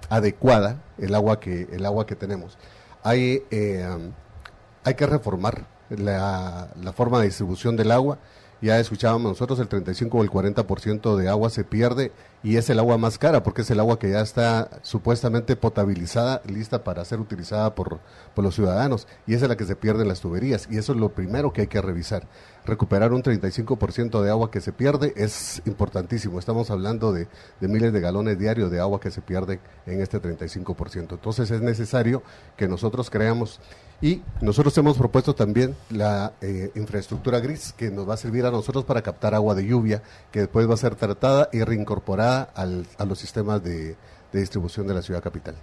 adecuada el agua que tenemos. Hay que reformar la forma de distribución del agua. Ya escuchábamos nosotros, el 35 o el 40% de agua se pierde, y es el agua más cara, porque es el agua que ya está supuestamente potabilizada, lista para ser utilizada por los ciudadanos, y esa es la que se pierde en las tuberías, y eso es lo primero que hay que revisar. Recuperar un 35% de agua que se pierde es importantísimo. Estamos hablando de miles de galones diarios de agua que se pierde en este 35%. Entonces es necesario que nosotros creamos, y nosotros hemos propuesto también la infraestructura gris, que nos va a servir a nosotros para captar agua de lluvia, que después va a ser tratada y reincorporada a los sistemas de distribución de la ciudad capital.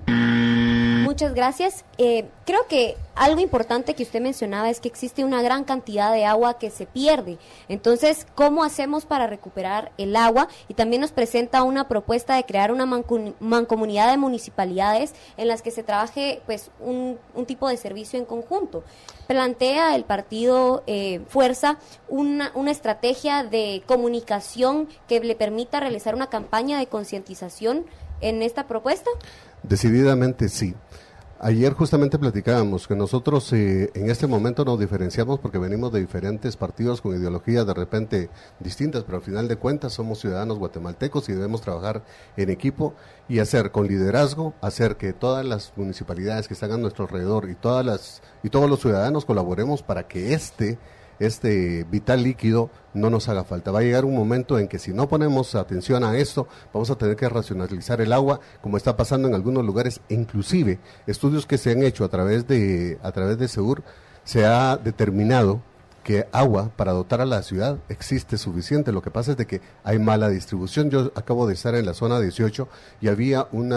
Muchas gracias. Creo que algo importante que usted mencionaba es que existe una gran cantidad de agua que se pierde. Entonces, ¿cómo hacemos para recuperar el agua? Y también nos presenta una propuesta de crear una mancomunidad de municipalidades en las que se trabaje pues un tipo de servicio en conjunto. Plantea el partido Fuerza una estrategia de comunicación que le permita realizar una campaña de concientización en esta propuesta. Decididamente sí. Ayer justamente platicábamos que nosotros en este momento nos diferenciamos porque venimos de diferentes partidos con ideologías de repente distintas, pero al final de cuentas somos ciudadanos guatemaltecos y debemos trabajar en equipo y hacer con liderazgo, hacer que todas las municipalidades que están a nuestro alrededor y todos los ciudadanos colaboremos para que este vital líquido no nos haga falta. Va a llegar un momento en que si no ponemos atención a esto, vamos a tener que racionalizar el agua, como está pasando en algunos lugares. Inclusive estudios que se han hecho a través de SEUR, se ha determinado que agua para dotar a la ciudad existe suficiente. Lo que pasa es de que hay mala distribución. Yo acabo de estar en la zona 18 y había un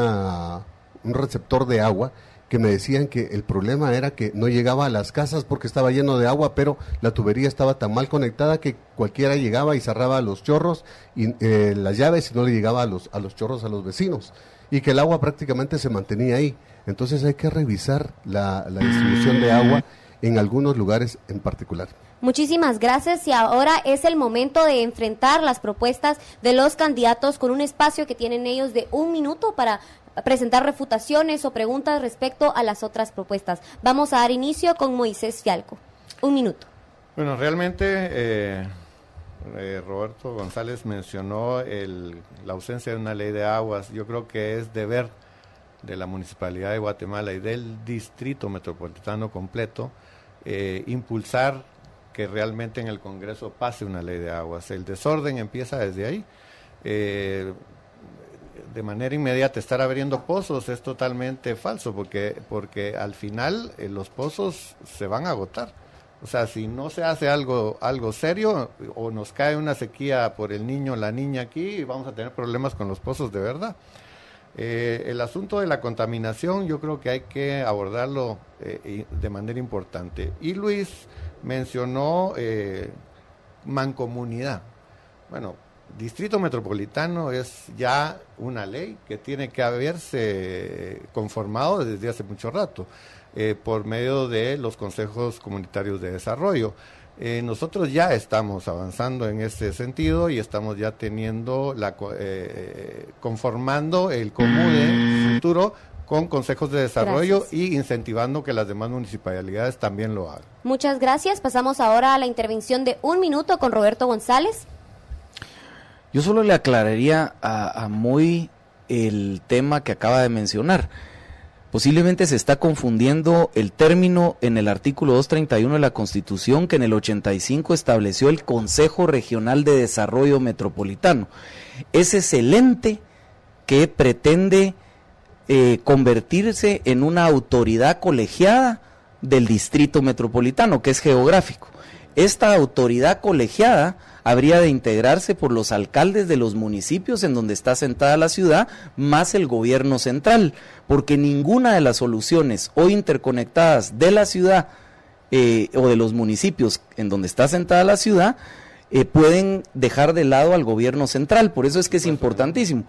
receptor de agua que me decían que el problema era que no llegaba a las casas porque estaba lleno de agua, pero la tubería estaba tan mal conectada que cualquiera llegaba y cerraba los chorros y las llaves y no le llegaba a los chorros a los vecinos, y que el agua prácticamente se mantenía ahí. Entonces hay que revisar la distribución de agua en algunos lugares en particular. Muchísimas gracias, y ahora es el momento de enfrentar las propuestas de los candidatos con un espacio que tienen ellos de 1 minuto para presentar refutaciones o preguntas respecto a las otras propuestas. Vamos a dar inicio con Moisés Fialco. 1 minuto. Bueno, realmente Roberto González mencionó la ausencia de una ley de aguas. Yo creo que es deber de la Municipalidad de Guatemala y del Distrito Metropolitano completo impulsar que realmente en el Congreso pase una ley de aguas. El desorden empieza desde ahí. De manera inmediata estar abriendo pozos es totalmente falso, porque al final los pozos se van a agotar. O sea, si no se hace algo serio, o nos cae una sequía por el niño o la niña aquí, vamos a tener problemas con los pozos de verdad. El asunto de la contaminación yo creo que hay que abordarlo de manera importante. Y Luis mencionó mancomunidad. Bueno, Distrito Metropolitano es ya una ley que tiene que haberse conformado desde hace mucho rato por medio de los consejos comunitarios de desarrollo. Nosotros ya estamos avanzando en ese sentido y estamos ya teniendo conformando el COMUDE futuro con consejos de desarrollo. Gracias. Y incentivando que las demás municipalidades también lo hagan. Muchas gracias. Pasamos ahora a la intervención de 1 minuto con Roberto González. Yo solo le aclararía a Moy el tema que acaba de mencionar. Posiblemente se está confundiendo el término en el artículo 231 de la Constitución, que en el 85 estableció el Consejo Regional de Desarrollo Metropolitano. Ese es el ente que pretende convertirse en una autoridad colegiada del Distrito Metropolitano, que es geográfico. Esta autoridad colegiada habría de integrarse por los alcaldes de los municipios en donde está asentada la ciudad, más el gobierno central, porque ninguna de las soluciones o interconectadas de la ciudad o de los municipios en donde está asentada la ciudad pueden dejar de lado al gobierno central. Por eso es que es importantísimo.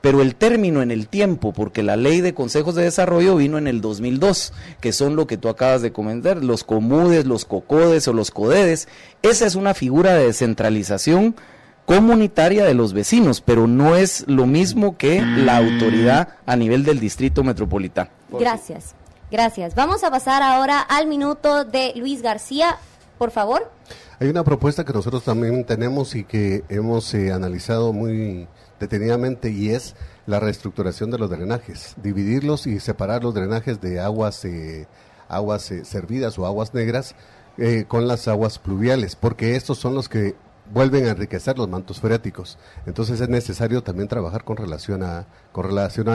Pero el término en el tiempo, porque la ley de consejos de desarrollo vino en el 2002, que son lo que tú acabas de comentar, los COMUDES, los COCODES o los CODEDES. Esa es una figura de descentralización comunitaria de los vecinos, pero no es lo mismo que la autoridad a nivel del Distrito Metropolitano. Gracias, gracias. Vamos a pasar ahora al minuto de Luis García, por favor. Hay una propuesta que nosotros también tenemos y que hemos analizado muy detenidamente, y es la reestructuración de los drenajes, dividirlos y separar los drenajes de aguas servidas o aguas negras con las aguas pluviales, porque estos son los que vuelven a enriquecer los mantos freáticos. Entonces es necesario también trabajar con relación a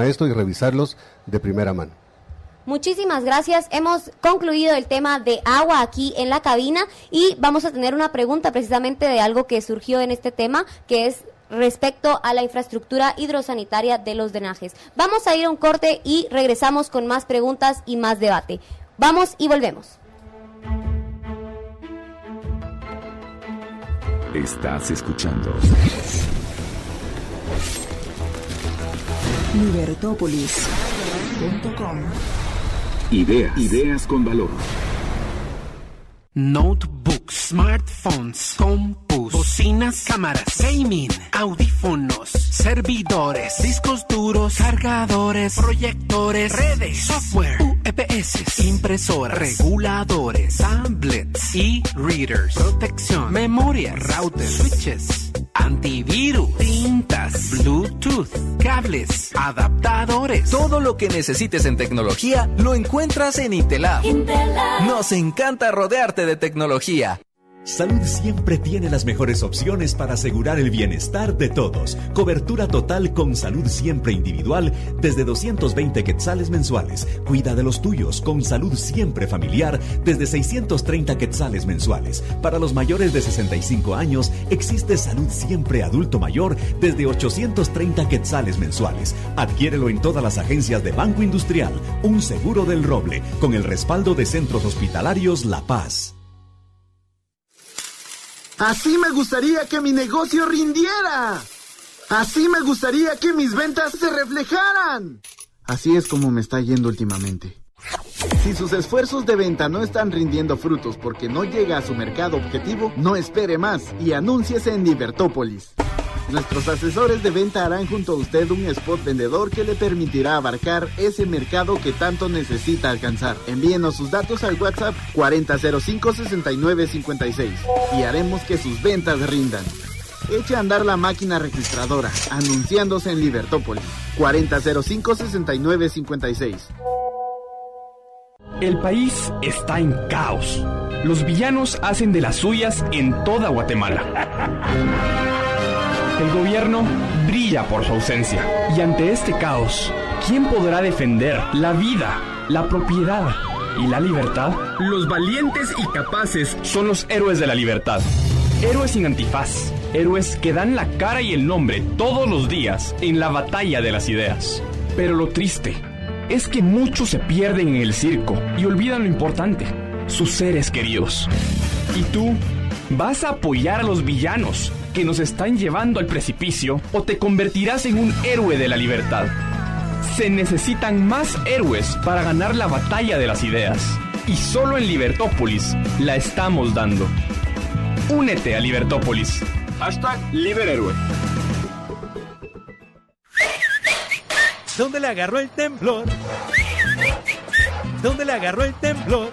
esto y revisarlos de primera mano. Muchísimas gracias. Hemos concluido el tema de agua aquí en la cabina y vamos a tener una pregunta precisamente de algo que surgió en este tema, que es respecto a la infraestructura hidrosanitaria de los drenajes. Vamos a ir a un corte y regresamos con más preguntas y más debate. Vamos y volvemos. Estás escuchando Libertópolis.com. Ideas con valor. Notebooks, smartphones, compus, bocinas, cámaras, gaming, audífonos, servidores, discos duros, cargadores, proyectores, redes, software, UPS, impresoras, reguladores, tablets, e-readers, protección, memoria, routers, switches, antivirus, tintas, Bluetooth, cables, adaptadores. Todo lo que necesites en tecnología lo encuentras en Intelab. Nos encanta rodearte de tecnología. Salud Siempre tiene las mejores opciones para asegurar el bienestar de todos. Cobertura total con Salud Siempre individual desde 220 quetzales mensuales. Cuida de los tuyos con Salud Siempre familiar desde 630 quetzales mensuales. Para los mayores de 65 años existe Salud Siempre adulto mayor desde 830 quetzales mensuales. Adquiérelo en todas las agencias de Banco Industrial. Un seguro del roble con el respaldo de Centros Hospitalarios La Paz. Así me gustaría que mi negocio rindiera. Así me gustaría que mis ventas se reflejaran. Así es como me está yendo últimamente. Si sus esfuerzos de venta no están rindiendo frutos porque no llega a su mercado objetivo, no espere más y anúnciese en Libertópolis. Nuestros asesores de venta harán junto a usted un spot vendedor que le permitirá abarcar ese mercado que tanto necesita alcanzar. Envíenos sus datos al WhatsApp 4005-6956 y haremos que sus ventas rindan. Eche a andar la máquina registradora, anunciándose en Libertópolis. 4005-6956. El país está en caos. Los villanos hacen de las suyas en toda Guatemala. El gobierno brilla por su ausencia. Y ante este caos, ¿quién podrá defender la vida, la propiedad y la libertad? Los valientes y capaces son los héroes de la libertad. Héroes sin antifaz. Héroes que dan la cara y el nombre todos los días en la batalla de las ideas. Pero lo triste es que muchos se pierden en el circo y olvidan lo importante, sus seres queridos. ¿Y tú vas a apoyar a los villanos que nos están llevando al precipicio o te convertirás en un héroe de la libertad? Se necesitan más héroes para ganar la batalla de las ideas. Y solo en Libertópolis la estamos dando. Únete a Libertópolis. #LiberHéroe. ¿Dónde le agarró el temblor? ¿Dónde le agarró el temblor?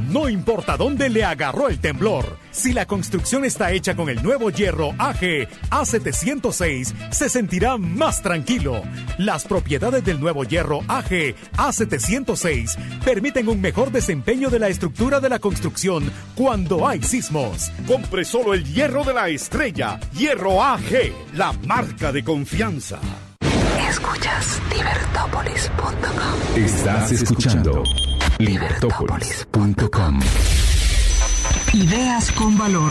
No importa dónde le agarró el temblor. Si la construcción está hecha con el nuevo hierro AG A706, se sentirá más tranquilo. Las propiedades del nuevo hierro AG A706 permiten un mejor desempeño de la estructura de la construcción cuando hay sismos. Compre solo el hierro de la estrella. Hierro AG, la marca de confianza. Escuchas Libertópolis.com. Estás escuchando Libertópolis.com. Ideas con valor.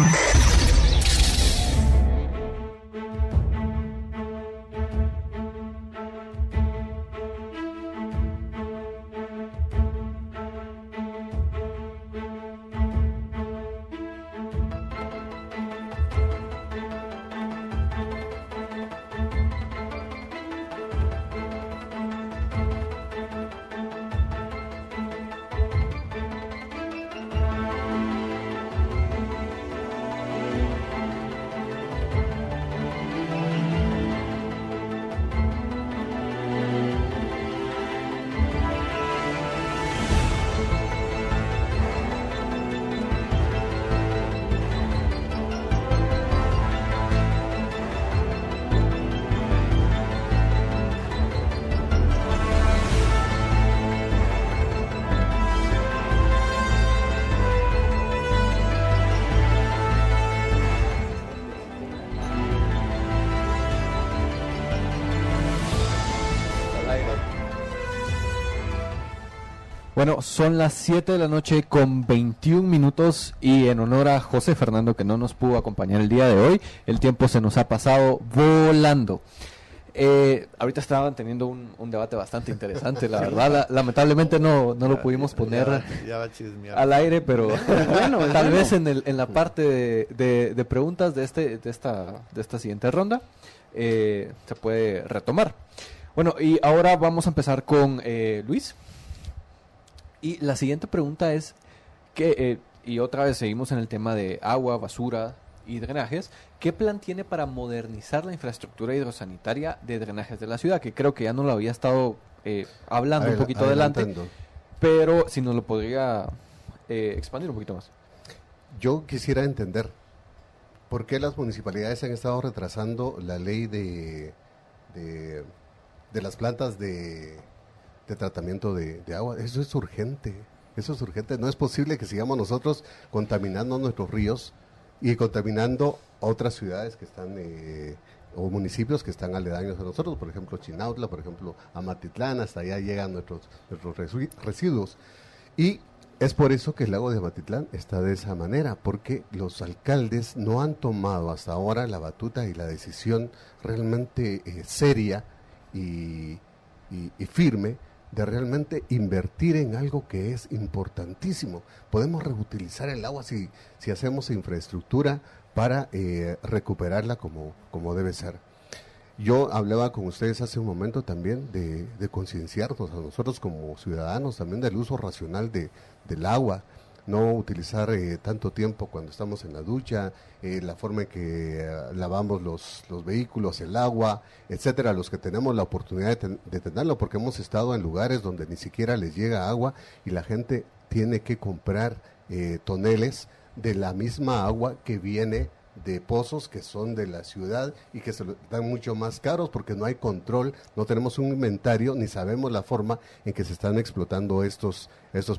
Bueno, son las 7 de la noche con 21 minutos y en honor a José Fernando, que no nos pudo acompañar el día de hoy, el tiempo se nos ha pasado volando. Ahorita estaban teniendo un debate bastante interesante, la verdad. Lamentablemente no lo pudimos poner al aire, pero bueno, tal vez en la parte de preguntas de esta siguiente ronda se puede retomar. Bueno, y ahora vamos a empezar con Luis. Y la siguiente pregunta es que, y otra vez seguimos en el tema de agua, basura y drenajes, ¿qué plan tiene para modernizar la infraestructura hidrosanitaria de drenajes de la ciudad? Que creo que ya no lo había estado hablando un poquito adelante, pero si nos lo podría expandir un poquito más. Yo quisiera entender por qué las municipalidades han estado retrasando la ley de las plantas de tratamiento de agua. Eso es urgente, no es posible que sigamos nosotros contaminando nuestros ríos y contaminando otras ciudades que están o municipios que están aledaños a nosotros, por ejemplo Chinautla, por ejemplo Amatitlán, hasta allá llegan nuestros residuos. Y es por eso que el lago de Amatitlán está de esa manera, porque los alcaldes no han tomado hasta ahora la batuta y la decisión realmente seria y firme de realmente invertir en algo que es importantísimo. Podemos reutilizar el agua si hacemos infraestructura para recuperarla como debe ser. Yo hablaba con ustedes hace un momento también de concienciarnos a nosotros como ciudadanos también del uso racional del agua, no utilizar tanto tiempo cuando estamos en la ducha, la forma en que lavamos los vehículos, el agua, etcétera, los que tenemos la oportunidad de tenerlo, porque hemos estado en lugares donde ni siquiera les llega agua y la gente tiene que comprar toneles de la misma agua que viene de pozos que son de la ciudad y que se lo dan mucho más caros porque no hay control, no tenemos un inventario ni sabemos la forma en que se están explotando estos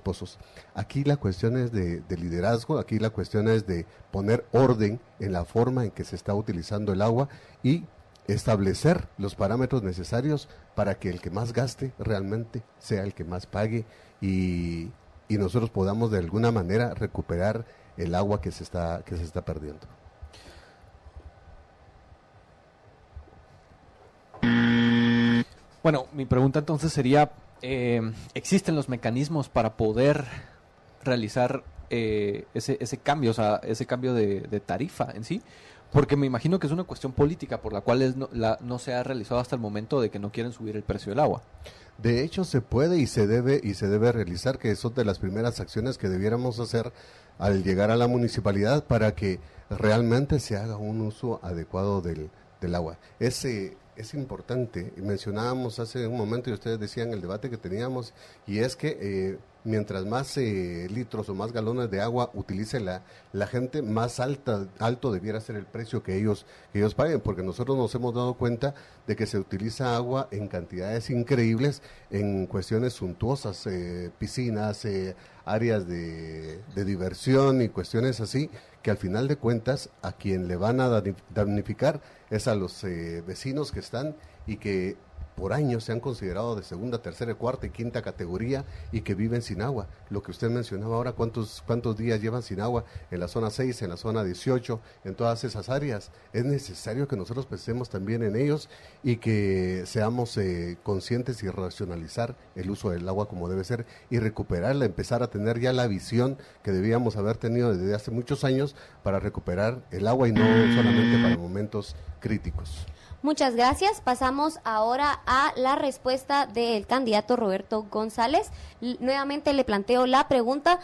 pozos. Aquí la cuestión es de liderazgo, aquí la cuestión es de poner orden en la forma en que se está utilizando el agua y establecer los parámetros necesarios para que el que más gaste realmente sea el que más pague y nosotros podamos de alguna manera recuperar el agua que se está perdiendo. Bueno, mi pregunta entonces sería, ¿existen los mecanismos para poder realizar ese cambio, o sea, ese cambio de tarifa en sí? Porque me imagino que es una cuestión política por la cual no se ha realizado hasta el momento de que no quieren subir el precio del agua. De hecho, se puede y se debe realizar, que son de las primeras acciones que debiéramos hacer al llegar a la municipalidad para que realmente se haga un uso adecuado del agua. Es importante, mencionábamos hace un momento y ustedes decían el debate que teníamos, y es que mientras más litros o más galones de agua utilice la gente, más alto debiera ser el precio que ellos paguen, porque nosotros nos hemos dado cuenta de que se utiliza agua en cantidades increíbles en cuestiones suntuosas, piscinas, áreas de diversión y cuestiones así, que al final de cuentas a quien le van a damnificar es a los vecinos que están y que por años se han considerado de segunda, tercera, cuarta y quinta categoría y que viven sin agua. Lo que usted mencionaba ahora, ¿cuántos días llevan sin agua en la zona 6, en la zona 18, en todas esas áreas? Es necesario que nosotros pensemos también en ellos y que seamos conscientes y racionalizar el uso del agua como debe ser y recuperarla, empezar a tener ya la visión que debíamos haber tenido desde hace muchos años para recuperar el agua y no solamente para momentos críticos. Muchas gracias. Pasamos ahora a la respuesta del candidato Roberto González. Nuevamente le planteo la pregunta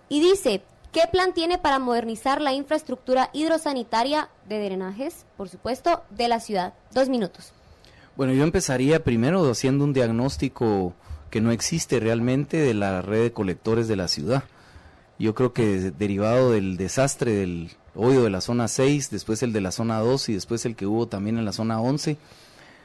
y dice, ¿qué plan tiene para modernizar la infraestructura hidrosanitaria de drenajes, por supuesto, de la ciudad? 2 minutos. Bueno, yo empezaría primero haciendo un diagnóstico que no existe realmente de la red de colectores de la ciudad. Yo creo que derivado del desastre del hoyo de la zona 6, después el de la zona 2 y después el que hubo también en la zona 11,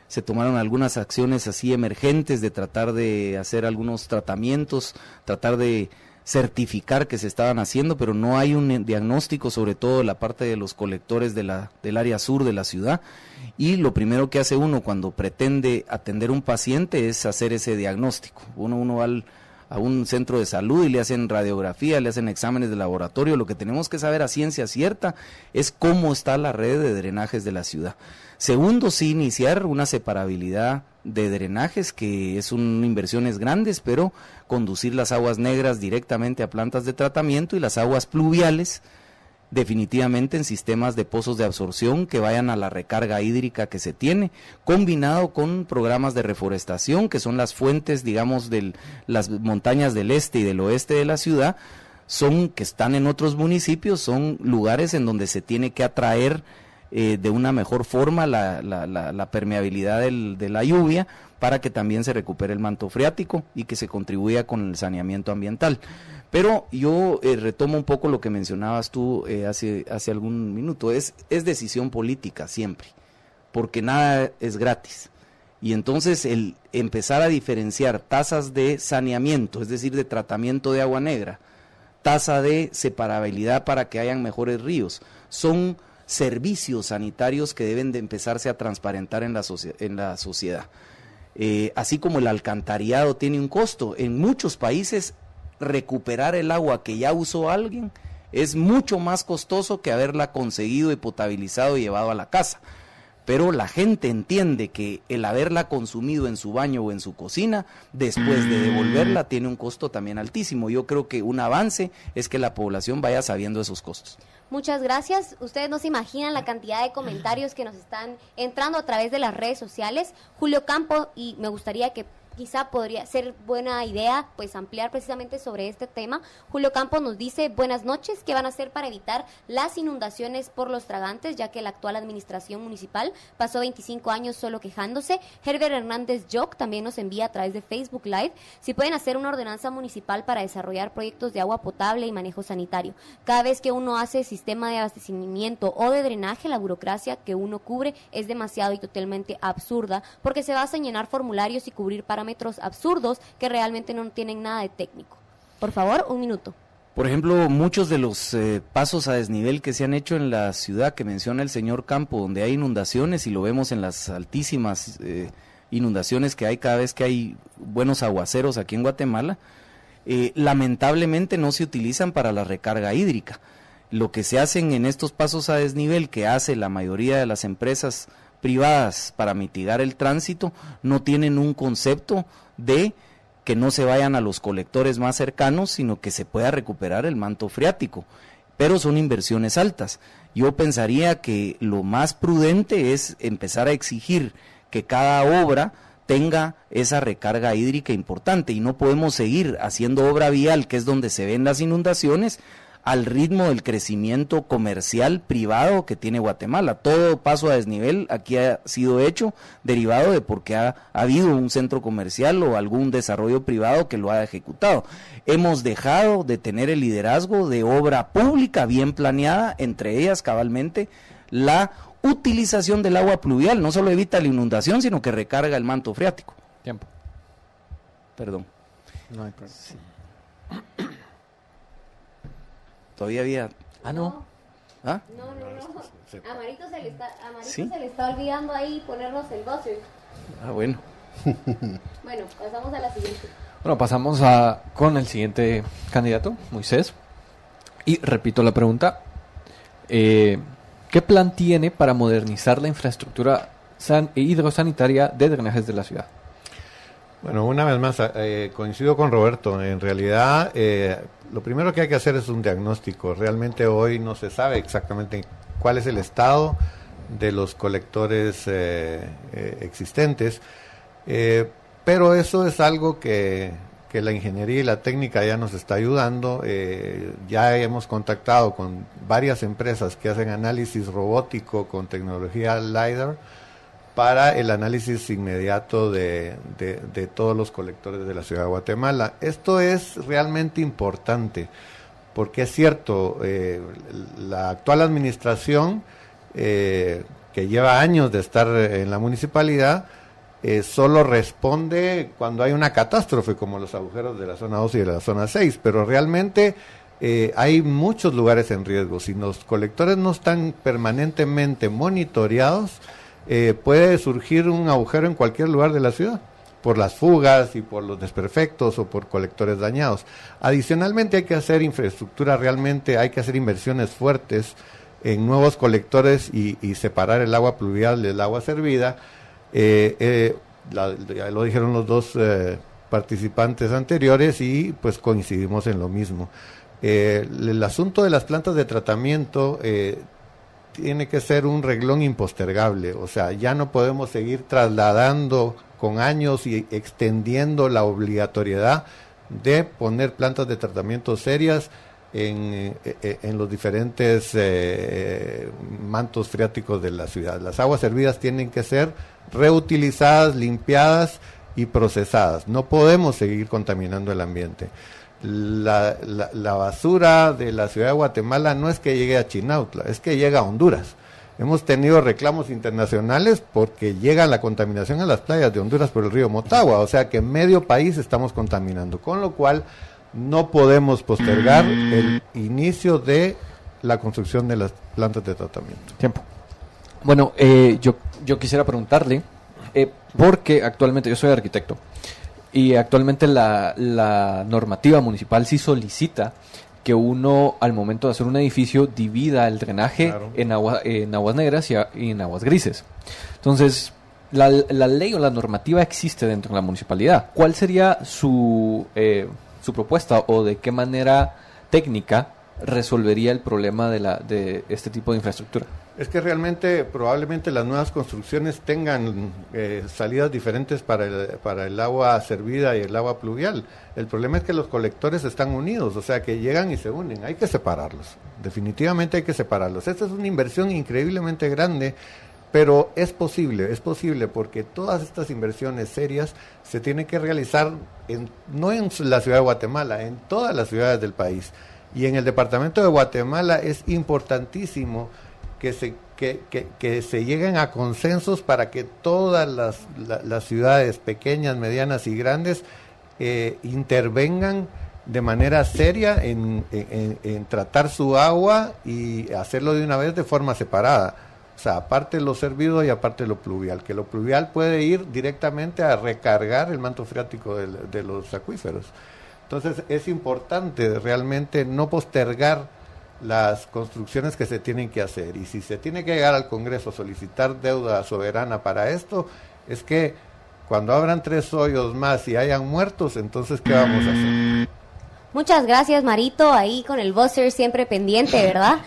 se tomaron algunas acciones así emergentes de tratar de hacer algunos tratamientos, tratar de certificar que se estaban haciendo, pero no hay un diagnóstico, sobre todo en la parte de los colectores del área sur de la ciudad, y lo primero que hace uno cuando pretende atender un paciente es hacer ese diagnóstico. Uno va a un centro de salud y le hacen radiografía, le hacen exámenes de laboratorio. Lo que tenemos que saber a ciencia cierta es cómo está la red de drenajes de la ciudad. Segundo, sí iniciar una separabilidad de drenajes, que son inversiones grandes, pero conducir las aguas negras directamente a plantas de tratamiento y las aguas pluviales definitivamente en sistemas de pozos de absorción que vayan a la recarga hídrica que se tiene, combinado con programas de reforestación, que son las fuentes, digamos, de las montañas del este y del oeste de la ciudad, que están en otros municipios, son lugares en donde se tiene que atraer de una mejor forma la permeabilidad de la lluvia, para que también se recupere el manto freático y que se contribuya con el saneamiento ambiental. Pero yo retomo un poco lo que mencionabas tú hace algún minuto, es decisión política siempre, porque nada es gratis. Y entonces el empezar a diferenciar tasas de saneamiento, es decir, de tratamiento de agua negra, tasa de separabilidad para que hayan mejores ríos. Son servicios sanitarios que deben de empezarse a transparentar en la sociedad. Así como el alcantarillado tiene un costo, en muchos países recuperar el agua que ya usó alguien es mucho más costoso que haberla conseguido y potabilizado y llevado a la casa. Pero la gente entiende que el haberla consumido en su baño o en su cocina, después de devolverla, tiene un costo también altísimo. Yo creo que un avance es que la población vaya sabiendo esos costos. Muchas gracias. Ustedes no se imaginan la cantidad de comentarios que nos están entrando a través de las redes sociales. Julio Campo, y me gustaría que quizá podría ser buena idea pues ampliar precisamente sobre este tema. Julio Campos nos dice: buenas noches, ¿qué van a hacer para evitar las inundaciones por los tragantes, ya que la actual administración municipal pasó 25 años solo quejándose? Herbert Hernández Joc también nos envía a través de Facebook Live si pueden hacer una ordenanza municipal para desarrollar proyectos de agua potable y manejo sanitario. Cada vez que uno hace sistema de abastecimiento o de drenaje, la burocracia que uno cubre es demasiado y totalmente absurda, porque se basa en llenar formularios y cubrir parámetros absurdos que realmente no tienen nada de técnico. Por favor, un minuto. Por ejemplo, muchos de los pasos a desnivel que se han hecho en la ciudad que menciona el señor Campo, donde hay inundaciones, y lo vemos en las altísimas inundaciones que hay cada vez que hay buenos aguaceros aquí en Guatemala, lamentablemente no se utilizan para la recarga hídrica. Lo que se hacen en estos pasos a desnivel que hace la mayoría de las empresas privadas para mitigar el tránsito no tienen un concepto de que no se vayan a los colectores más cercanos, sino que se pueda recuperar el manto freático, pero son inversiones altas. Yo pensaría que lo más prudente es empezar a exigir que cada obra tenga esa recarga hídrica importante, y no podemos seguir haciendo obra vial, que es donde se ven las inundaciones, al ritmo del crecimiento comercial privado que tiene Guatemala. Todo paso a desnivel aquí ha sido hecho derivado de porque ha habido un centro comercial o algún desarrollo privado que lo ha ejecutado. Hemos dejado de tener el liderazgo de obra pública bien planeada, entre ellas cabalmente la utilización del agua pluvial. No solo evita la inundación, sino que recarga el manto freático. Tiempo. Perdón. No hay problema. Sí. Todavía había... no. ¿Ah? No. A Marito ¿Sí? se le está olvidando ahí ponernos el buzzer. Ah, bueno. Bueno, pasamos a la siguiente. Bueno, pasamos con el siguiente candidato, Moisés. Y repito la pregunta. ¿Qué plan tiene para modernizar la infraestructura hidrosanitaria de drenajes de la ciudad? Bueno, una vez más, coincido con Roberto. En realidad, lo primero que hay que hacer es un diagnóstico. Realmente hoy no se sabe exactamente cuál es el estado de los colectores existentes, pero eso es algo que la ingeniería y la técnica ya nos está ayudando. Ya hemos contactado con varias empresas que hacen análisis robótico con tecnología LiDAR para el análisis inmediato de todos los colectores de la ciudad de Guatemala. Esto es realmente importante, porque es cierto, la actual administración, que lleva años de estar en la municipalidad, solo responde cuando hay una catástrofe, como los agujeros de la zona 2 y de la zona 6, pero realmente hay muchos lugares en riesgo. Si los colectores no están permanentemente monitoreados, puede surgir un agujero en cualquier lugar de la ciudad, por las fugas y por los desperfectos o por colectores dañados. Adicionalmente hay que hacer infraestructura, realmente hay que hacer inversiones fuertes en nuevos colectores y separar el agua pluvial del agua servida. Ya lo dijeron los dos participantes anteriores y pues coincidimos en lo mismo. El asunto de las plantas de tratamiento tiene que ser un reglón impostergable, o sea, ya no podemos seguir trasladando con años y extendiendo la obligatoriedad de poner plantas de tratamiento serias en los diferentes mantos freáticos de la ciudad. Las aguas servidas tienen que ser reutilizadas, limpiadas y procesadas. No podemos seguir contaminando el ambiente. La basura de la ciudad de Guatemala no es que llegue a Chinautla, es que llega a Honduras. Hemos tenido reclamos internacionales porque llega la contaminación a las playas de Honduras por el río Motagua, o sea que en medio país estamos contaminando, con lo cual no podemos postergar el inicio de la construcción de las plantas de tratamiento. Tiempo. Bueno, yo quisiera preguntarle, porque actualmente yo soy arquitecto y actualmente la normativa municipal sí solicita que uno al momento de hacer un edificio divida el drenaje en aguas negras y en aguas grises. Entonces, la ley o la normativa existe dentro de la municipalidad. ¿Cuál sería su propuesta o de qué manera técnica resolvería el problema de este tipo de infraestructura? Es que realmente probablemente las nuevas construcciones tengan salidas diferentes para el agua servida y el agua pluvial. El problema es que los colectores están unidos, o sea que llegan y se unen. Hay que separarlos, definitivamente hay que separarlos. Esta es una inversión increíblemente grande, pero es posible porque todas estas inversiones serias se tienen que realizar no en la ciudad de Guatemala, en todas las ciudades del país. Y en el departamento de Guatemala es importantísimo que se lleguen a consensos para que todas las ciudades pequeñas, medianas y grandes intervengan de manera seria en tratar su agua y hacerlo de una vez de forma separada. O sea, aparte lo servido y aparte lo pluvial, que lo pluvial puede ir directamente a recargar el manto freático de los acuíferos. Entonces es importante realmente no postergar las construcciones que se tienen que hacer, y si se tiene que llegar al Congreso a solicitar deuda soberana para esto, es que cuando abran 3 hoyos más y hayan muertos, entonces ¿qué vamos a hacer? Muchas gracias, Marito, ahí con el buzzer siempre pendiente, ¿verdad?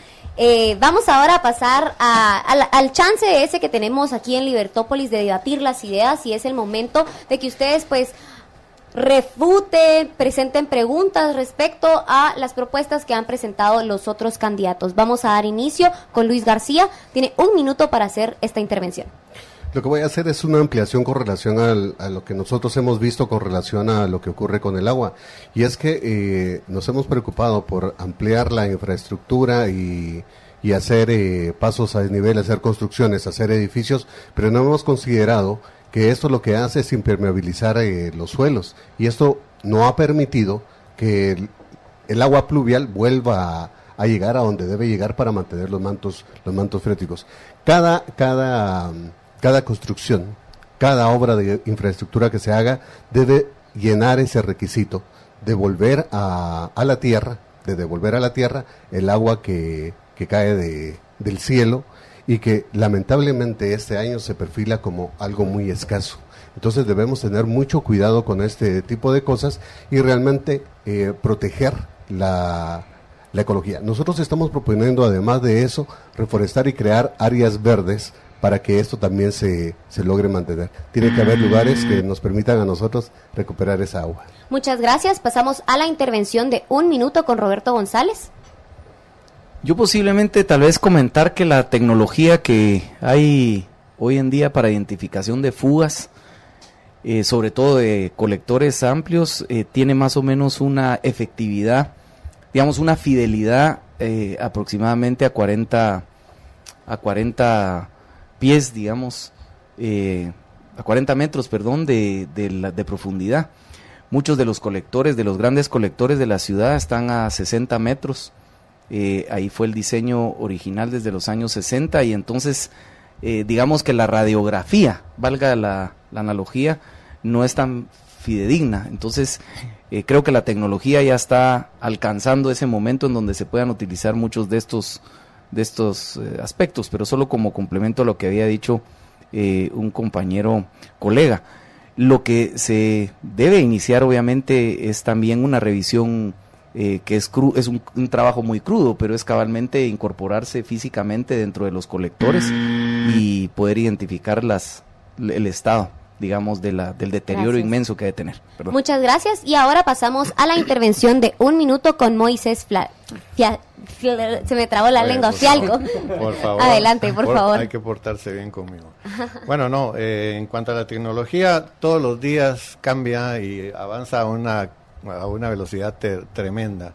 Vamos ahora a pasar al chance ese que tenemos aquí en Libertópolis de debatir las ideas, y es el momento de que ustedes pues refuten, presenten preguntas respecto a las propuestas que han presentado los otros candidatos. Vamos a dar inicio con Luis García. Tiene 1 minuto para hacer esta intervención. Lo que voy a hacer es una ampliación con relación a lo que nosotros hemos visto con relación a lo que ocurre con el agua. Y es que nos hemos preocupado por ampliar la infraestructura y hacer pasos a desnivel, hacer construcciones, hacer edificios, pero no hemos considerado que esto lo que hace es impermeabilizar los suelos, y esto no ha permitido que el agua pluvial vuelva a llegar a donde debe llegar para mantener los mantos freáticos. Cada construcción, cada obra de infraestructura que se haga debe llenar ese requisito de devolver a la tierra el agua que cae del cielo, y que lamentablemente este año se perfila como algo muy escaso. Entonces debemos tener mucho cuidado con este tipo de cosas y realmente proteger la ecología. Nosotros estamos proponiendo, además de eso, reforestar y crear áreas verdes para que esto también se logre mantener. Tiene que haber lugares que nos permitan a nosotros recuperar esa agua. Muchas gracias. Pasamos a la intervención de 1 minuto con Roberto González. Yo posiblemente tal vez comentar que la tecnología que hay hoy en día para identificación de fugas, sobre todo de colectores amplios, tiene más o menos una efectividad, digamos una fidelidad aproximadamente a 40 pies, digamos, a 40 metros, perdón, de profundidad. Muchos de los colectores, de los grandes colectores de la ciudad, están a 60 metros. Ahí fue el diseño original desde los años 60, y entonces digamos que la radiografía, valga la analogía, no es tan fidedigna. Entonces creo que la tecnología ya está alcanzando ese momento en donde se puedan utilizar muchos de estos aspectos, pero solo como complemento a lo que había dicho un compañero colega. Lo que se debe iniciar obviamente es también una revisión que es un trabajo muy crudo, pero es cabalmente incorporarse físicamente dentro de los colectores y poder identificar el estado, digamos, del deterioro inmenso que debe tener. Perdón. Muchas gracias, y ahora pasamos a la intervención de 1 minuto con Moisés se me trabó la lengua, Fialco. Por favor. Adelante, por favor. Hay que portarse bien conmigo. Bueno, en cuanto a la tecnología, todos los días cambia y avanza a una velocidad tremenda.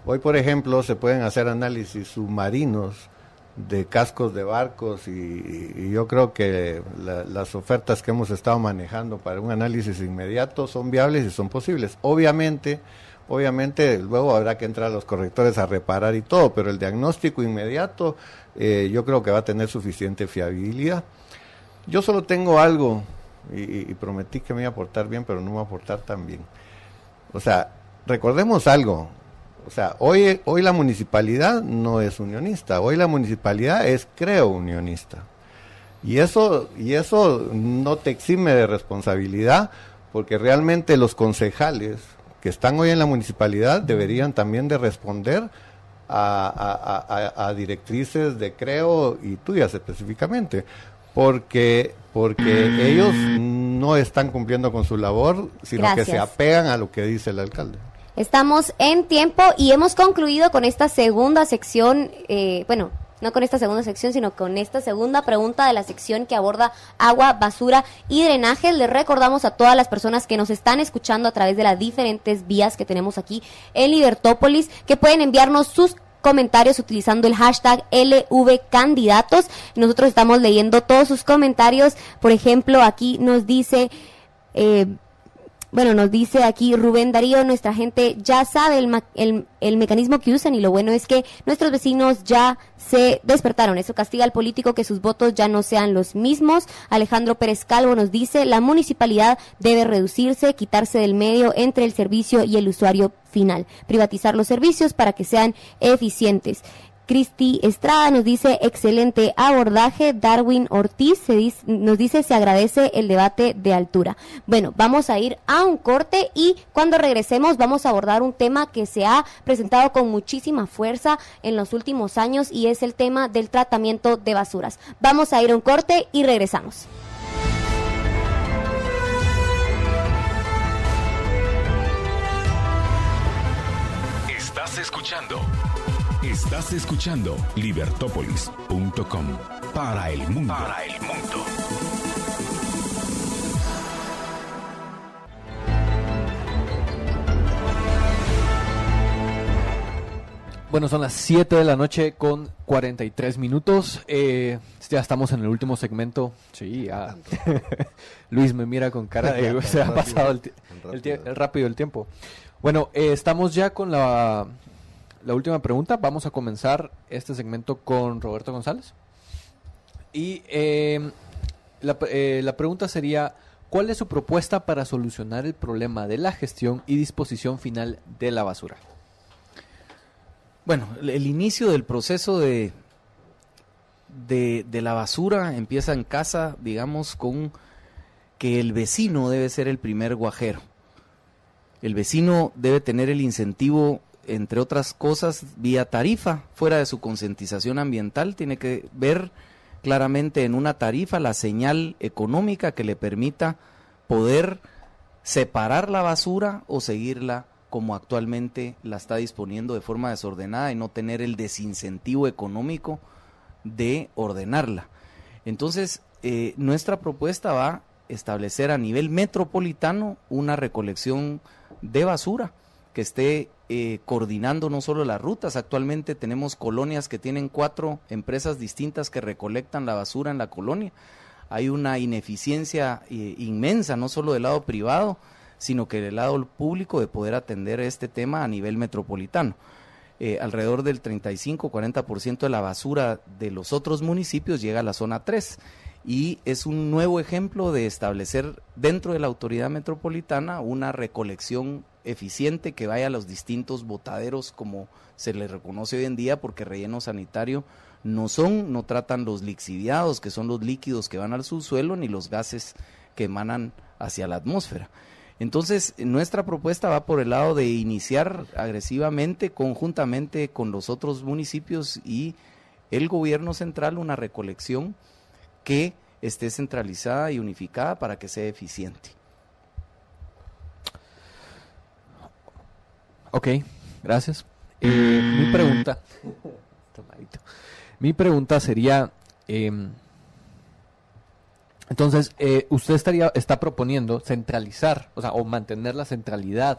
Hoy, por ejemplo, se pueden hacer análisis submarinos de cascos de barcos y yo creo que las ofertas que hemos estado manejando para un análisis inmediato son viables y son posibles. Obviamente, Obviamente luego habrá que entrar a los correctores a reparar y todo, pero el diagnóstico inmediato yo creo que va a tener suficiente fiabilidad. Yo solo tengo algo, y prometí que me iba a portar bien, pero no me voy a portar tan bien. O sea, recordemos algo. O sea, hoy la municipalidad no es unionista, hoy la municipalidad es creo unionista. Y eso no te exime de responsabilidad, porque realmente los concejales que están hoy en la municipalidad deberían también de responder a directrices de creo y tuyas específicamente, porque ellos no están cumpliendo con su labor, sino Gracias. que se apegan a lo que dice el alcalde. Estamos en tiempo y hemos concluido con esta segunda sección, no con esta segunda sección, sino con esta segunda pregunta de la sección que aborda agua, basura y drenaje. Les recordamos a todas las personas que nos están escuchando a través de las diferentes vías que tenemos aquí en Libertópolis, que pueden enviarnos sus comentarios utilizando el hashtag LVCandidatos. Nosotros estamos leyendo todos sus comentarios. Por ejemplo, aquí nos dice... nos dice aquí Rubén Darío, nuestra gente ya sabe el mecanismo que usan y lo bueno es que nuestros vecinos ya se despertaron. Eso castiga al político que sus votos ya no sean los mismos. Alejandro Pérez Calvo nos dice, la municipalidad debe reducirse, quitarse del medio entre el servicio y el usuario final, privatizar los servicios para que sean eficientes. Cristi Estrada nos dice, excelente abordaje. Darwin Ortiz nos dice, se agradece el debate de altura. Bueno, vamos a ir a un corte y cuando regresemos vamos a abordar un tema que se ha presentado con muchísima fuerza en los últimos años y es el tema del tratamiento de basuras. Vamos a ir a un corte y regresamos. Estás escuchando Libertópolis.com para el mundo. Bueno, son las 7 de la noche con 43 minutos. Ya estamos en el último segmento. Sí, ya. Luis me mira con cara de se ha pasado rápido el tiempo. Bueno, estamos ya con la última pregunta. Vamos a comenzar este segmento con Roberto González. Y la pregunta sería, ¿cuál es su propuesta para solucionar el problema de la gestión y disposición final de la basura? Bueno, el inicio del proceso de la basura empieza en casa, digamos, con que el vecino debe ser el primer guajero. El vecino debe tener el incentivo, entre otras cosas, vía tarifa, fuera de su concientización ambiental, tiene que ver claramente en una tarifa la señal económica que le permita poder separar la basura o seguirla como actualmente la está disponiendo de forma desordenada y no tener el desincentivo económico de ordenarla. Entonces, nuestra propuesta va a establecer a nivel metropolitano una recolección de basura que esté coordinando no solo las rutas. Actualmente tenemos colonias que tienen 4 empresas distintas que recolectan la basura en la colonia. Hay una ineficiencia inmensa, no solo del lado privado, sino que del lado público de poder atender este tema a nivel metropolitano. Alrededor del 35-40% de la basura de los otros municipios llega a la zona 3 y es un nuevo ejemplo de establecer dentro de la autoridad metropolitana una recolección eficiente que vaya a los distintos botaderos como se le reconoce hoy en día, porque relleno sanitario no tratan los lixiviados, que son los líquidos que van al subsuelo, ni los gases que emanan hacia la atmósfera. Entonces, nuestra propuesta va por el lado de iniciar agresivamente, conjuntamente con los otros municipios y el gobierno central, una recolección que esté centralizada y unificada para que sea eficiente. Ok, gracias. Mi pregunta sería, entonces, usted está proponiendo centralizar, o mantener la centralidad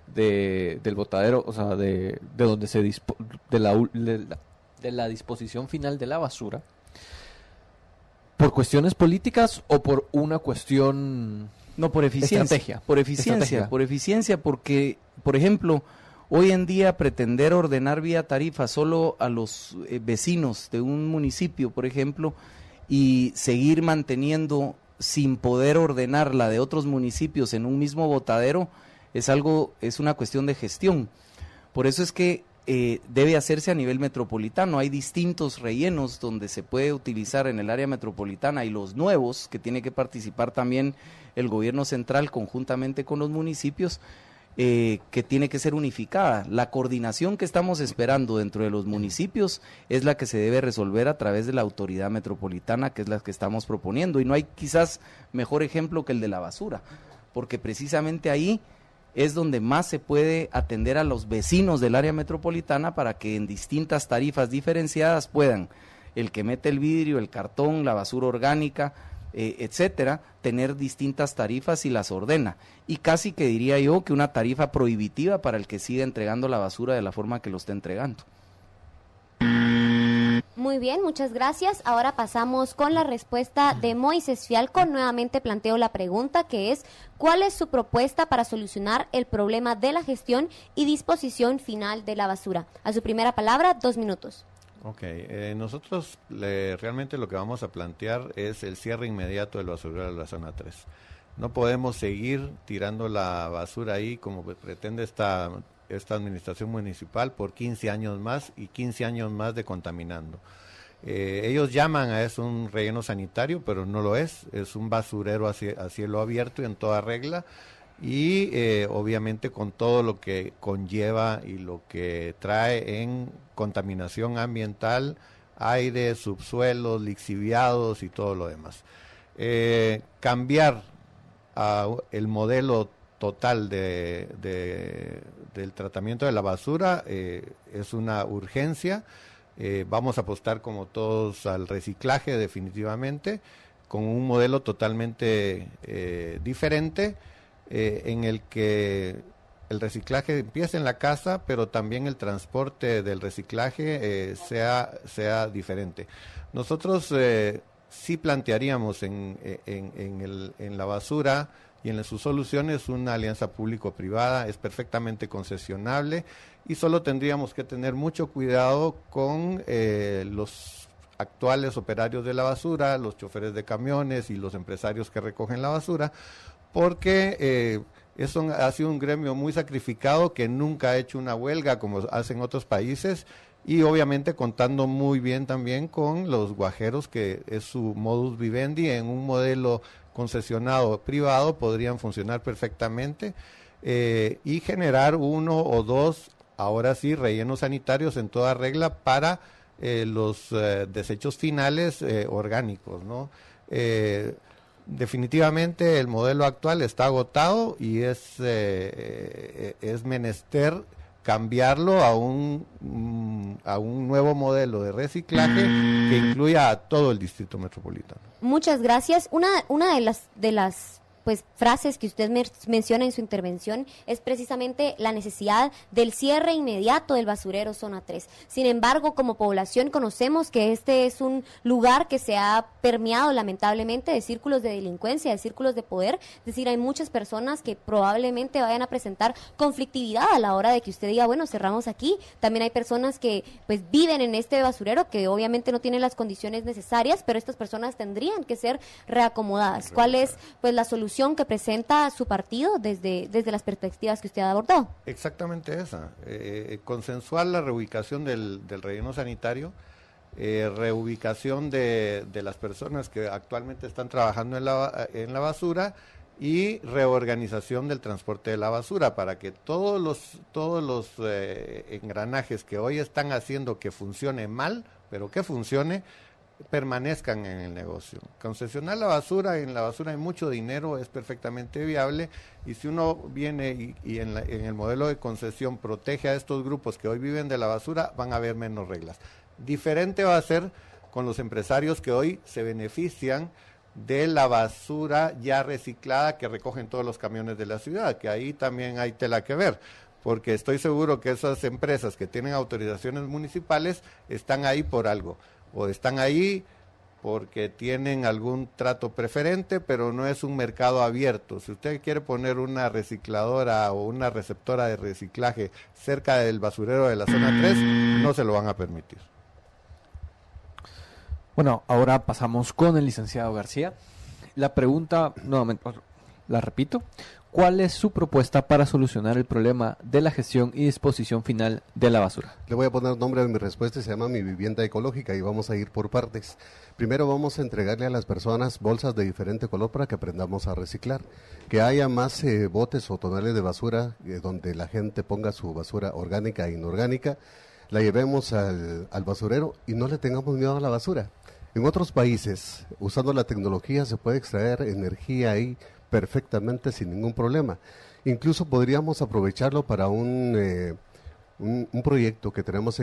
del botadero, de donde se de la disposición final de la basura, ¿por cuestiones políticas o por una cuestión No, por eficiencia. Estrategia. Por eficiencia, porque, por ejemplo, hoy en día pretender ordenar vía tarifa solo a los vecinos de un municipio, por ejemplo, y seguir manteniendo sin poder ordenar la de otros municipios en un mismo botadero, es una cuestión de gestión. Por eso es que debe hacerse a nivel metropolitano. Hay distintos rellenos donde se puede utilizar en el área metropolitana y los nuevos, que tiene que participar también el gobierno central conjuntamente con los municipios, que tiene que ser unificada. La coordinación que estamos esperando dentro de los municipios es la que se debe resolver a través de la autoridad metropolitana, que es la que estamos proponiendo. Y no hay quizás mejor ejemplo que el de la basura, porque precisamente ahí es donde más se puede atender a los vecinos del área metropolitana para que en distintas tarifas diferenciadas puedan, el que mete el vidrio, el cartón, la basura orgánica, etcétera, tener distintas tarifas y las ordena. Y casi que diría yo que una tarifa prohibitiva para el que siga entregando la basura de la forma que lo está entregando. Muy bien, muchas gracias. Ahora pasamos con la respuesta de Moisés Fialco. Nuevamente planteo la pregunta, que es: ¿cuál es su propuesta para solucionar el problema de la gestión y disposición final de la basura? A su primera palabra, 2 minutos. Ok, nosotros realmente lo que vamos a plantear es el cierre inmediato del basurero de la zona 3. No podemos seguir tirando la basura ahí como pretende esta administración municipal por 15 años más y 15 años más de contaminando. Ellos llaman a eso un relleno sanitario, pero no lo es un basurero a cielo abierto y en toda regla, y obviamente con todo lo que conlleva y lo que trae en contaminación ambiental, aire, subsuelos, lixiviados y todo lo demás. Cambiar el modelo total del tratamiento de la basura es una urgencia. Vamos a apostar como todos al reciclaje definitivamente, con un modelo totalmente diferente, en el que el reciclaje empiece en la casa, pero también el transporte del reciclaje sea diferente. Nosotros sí plantearíamos en la basura y en sus soluciones una alianza público-privada. Es perfectamente concesionable y solo tendríamos que tener mucho cuidado con los actuales operarios de la basura, los choferes de camiones y los empresarios que recogen la basura, porque eso ha sido un gremio muy sacrificado que nunca ha hecho una huelga como hacen otros países, y obviamente contando muy bien también con los guajeros, que es su modus vivendi. En un modelo concesionado privado podrían funcionar perfectamente, y generar 1 o 2, ahora sí, rellenos sanitarios en toda regla para los desechos finales orgánicos, ¿no? Definitivamente el modelo actual está agotado y es menester cambiarlo a un nuevo modelo de reciclaje que incluya a todo el distrito metropolitano. Muchas gracias. Una de las frases que usted menciona en su intervención es precisamente la necesidad del cierre inmediato del basurero zona 3. Sin embargo, como población conocemos que este es un lugar que se ha permeado lamentablemente de círculos de delincuencia, de círculos de poder. Es decir, hay muchas personas que probablemente vayan a presentar conflictividad a la hora de que usted diga, bueno, cerramos aquí. También hay personas que viven en este basurero, que obviamente no tienen las condiciones necesarias, pero estas personas tendrían que ser reacomodadas. ¿Cuál es la solución que presenta su partido desde las perspectivas que usted ha abordado? Exactamente esa, consensuar la reubicación del relleno sanitario, reubicación de las personas que actualmente están trabajando en la basura, y reorganización del transporte de la basura, para que todos los engranajes que hoy están haciendo que funcione mal, pero que funcione, permanezcan en el negocio. Concesionar la basura, en la basura hay mucho dinero, es perfectamente viable, y si uno viene y en el modelo de concesión protege a estos grupos que hoy viven de la basura, van a haber menos reglas. Diferente va a ser con los empresarios que hoy se benefician de la basura ya reciclada que recogen todos los camiones de la ciudad, que ahí también hay tela que ver, porque estoy seguro que esas empresas que tienen autorizaciones municipales están ahí por algo, o están ahí porque tienen algún trato preferente, pero no es un mercado abierto. Si usted quiere poner una recicladora o una receptora de reciclaje cerca del basurero de la zona 3, no se lo van a permitir. Bueno, ahora pasamos con el licenciado García. La pregunta, nuevamente, la repito. ¿Cuál es su propuesta para solucionar el problema de la gestión y disposición final de la basura? Le voy a poner nombre a mi respuesta y se llama Mi Vivienda Ecológica y vamos a ir por partes. Primero vamos a entregarle a las personas bolsas de diferente color para que aprendamos a reciclar. Que haya más botes o tonales de basura donde la gente ponga su basura orgánica e inorgánica, la llevemos al basurero y no le tengamos miedo a la basura. En otros países, usando la tecnología, se puede extraer energía ahí perfectamente sin ningún problema. Incluso podríamos aprovecharlo para un proyecto que tenemos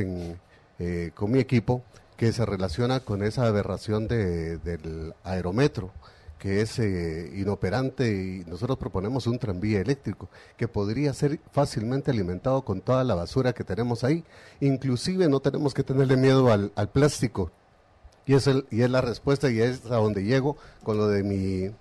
con mi equipo que se relaciona con esa aberración del aerometro, que es inoperante, y nosotros proponemos un tranvía eléctrico que podría ser fácilmente alimentado con toda la basura que tenemos ahí. Inclusive no tenemos que tenerle miedo al plástico. Y es la respuesta, y es a donde llego con lo de mi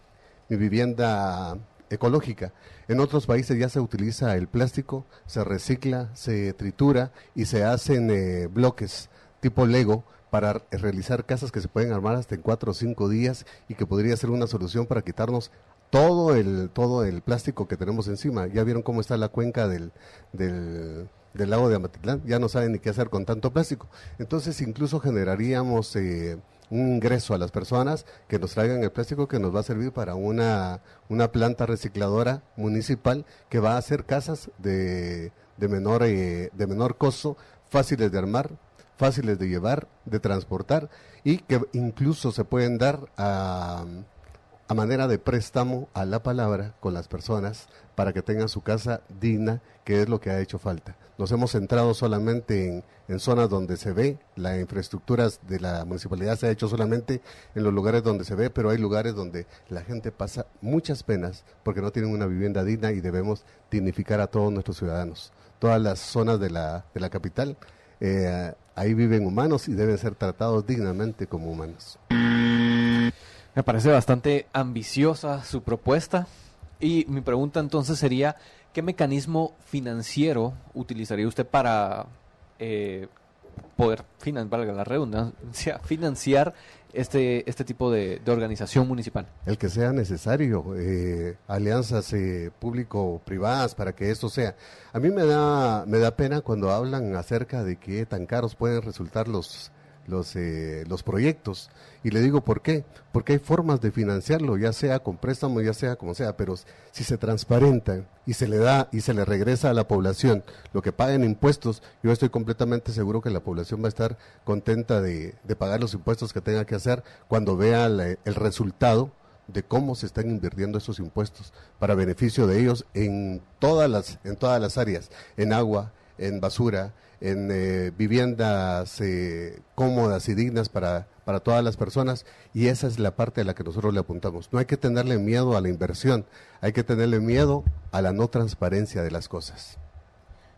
vivienda ecológica. En otros países ya se utiliza el plástico, se recicla, se tritura y se hacen bloques tipo Lego para realizar casas que se pueden armar hasta en 4 o 5 días y que podría ser una solución para quitarnos todo el plástico que tenemos encima. Ya vieron cómo está la cuenca del lago de Amatitlán, ya no saben ni qué hacer con tanto plástico. Entonces incluso generaríamos un ingreso a las personas que nos traigan el plástico que nos va a servir para una planta recicladora municipal que va a hacer casas de menor costo, fáciles de armar, fáciles de llevar, de transportar, y que incluso se pueden dar a manera de préstamo a la palabra con las personas para que tengan su casa digna, que es lo que ha hecho falta. Nos hemos centrado solamente en zonas donde se ve, la infraestructura de la municipalidad se ha hecho solamente en los lugares donde se ve, pero hay lugares donde la gente pasa muchas penas porque no tienen una vivienda digna, y debemos dignificar a todos nuestros ciudadanos. Todas las zonas de la capital, ahí viven humanos y deben ser tratados dignamente como humanos. Me parece bastante ambiciosa su propuesta, y mi pregunta entonces sería, ¿qué mecanismo financiero utilizaría usted para poder, valga la redundancia, financiar este tipo de organización municipal? El que sea necesario, alianzas público-privadas para que esto sea. A mí me da pena cuando hablan acerca de que tan caros pueden resultar los proyectos, y le digo ¿por qué? Porque hay formas de financiarlo, ya sea con préstamo, ya sea como sea, pero si se transparentan y se le da y se le regresa a la población lo que paga en impuestos, yo estoy completamente seguro que la población va a estar contenta de pagar los impuestos que tenga que hacer cuando vea el resultado de cómo se están invirtiendo esos impuestos para beneficio de ellos en todas las áreas, en agua, en basura, en viviendas cómodas y dignas para todas las personas, y esa es la parte a la que nosotros le apuntamos. No hay que tenerle miedo a la inversión, hay que tenerle miedo a la no transparencia de las cosas.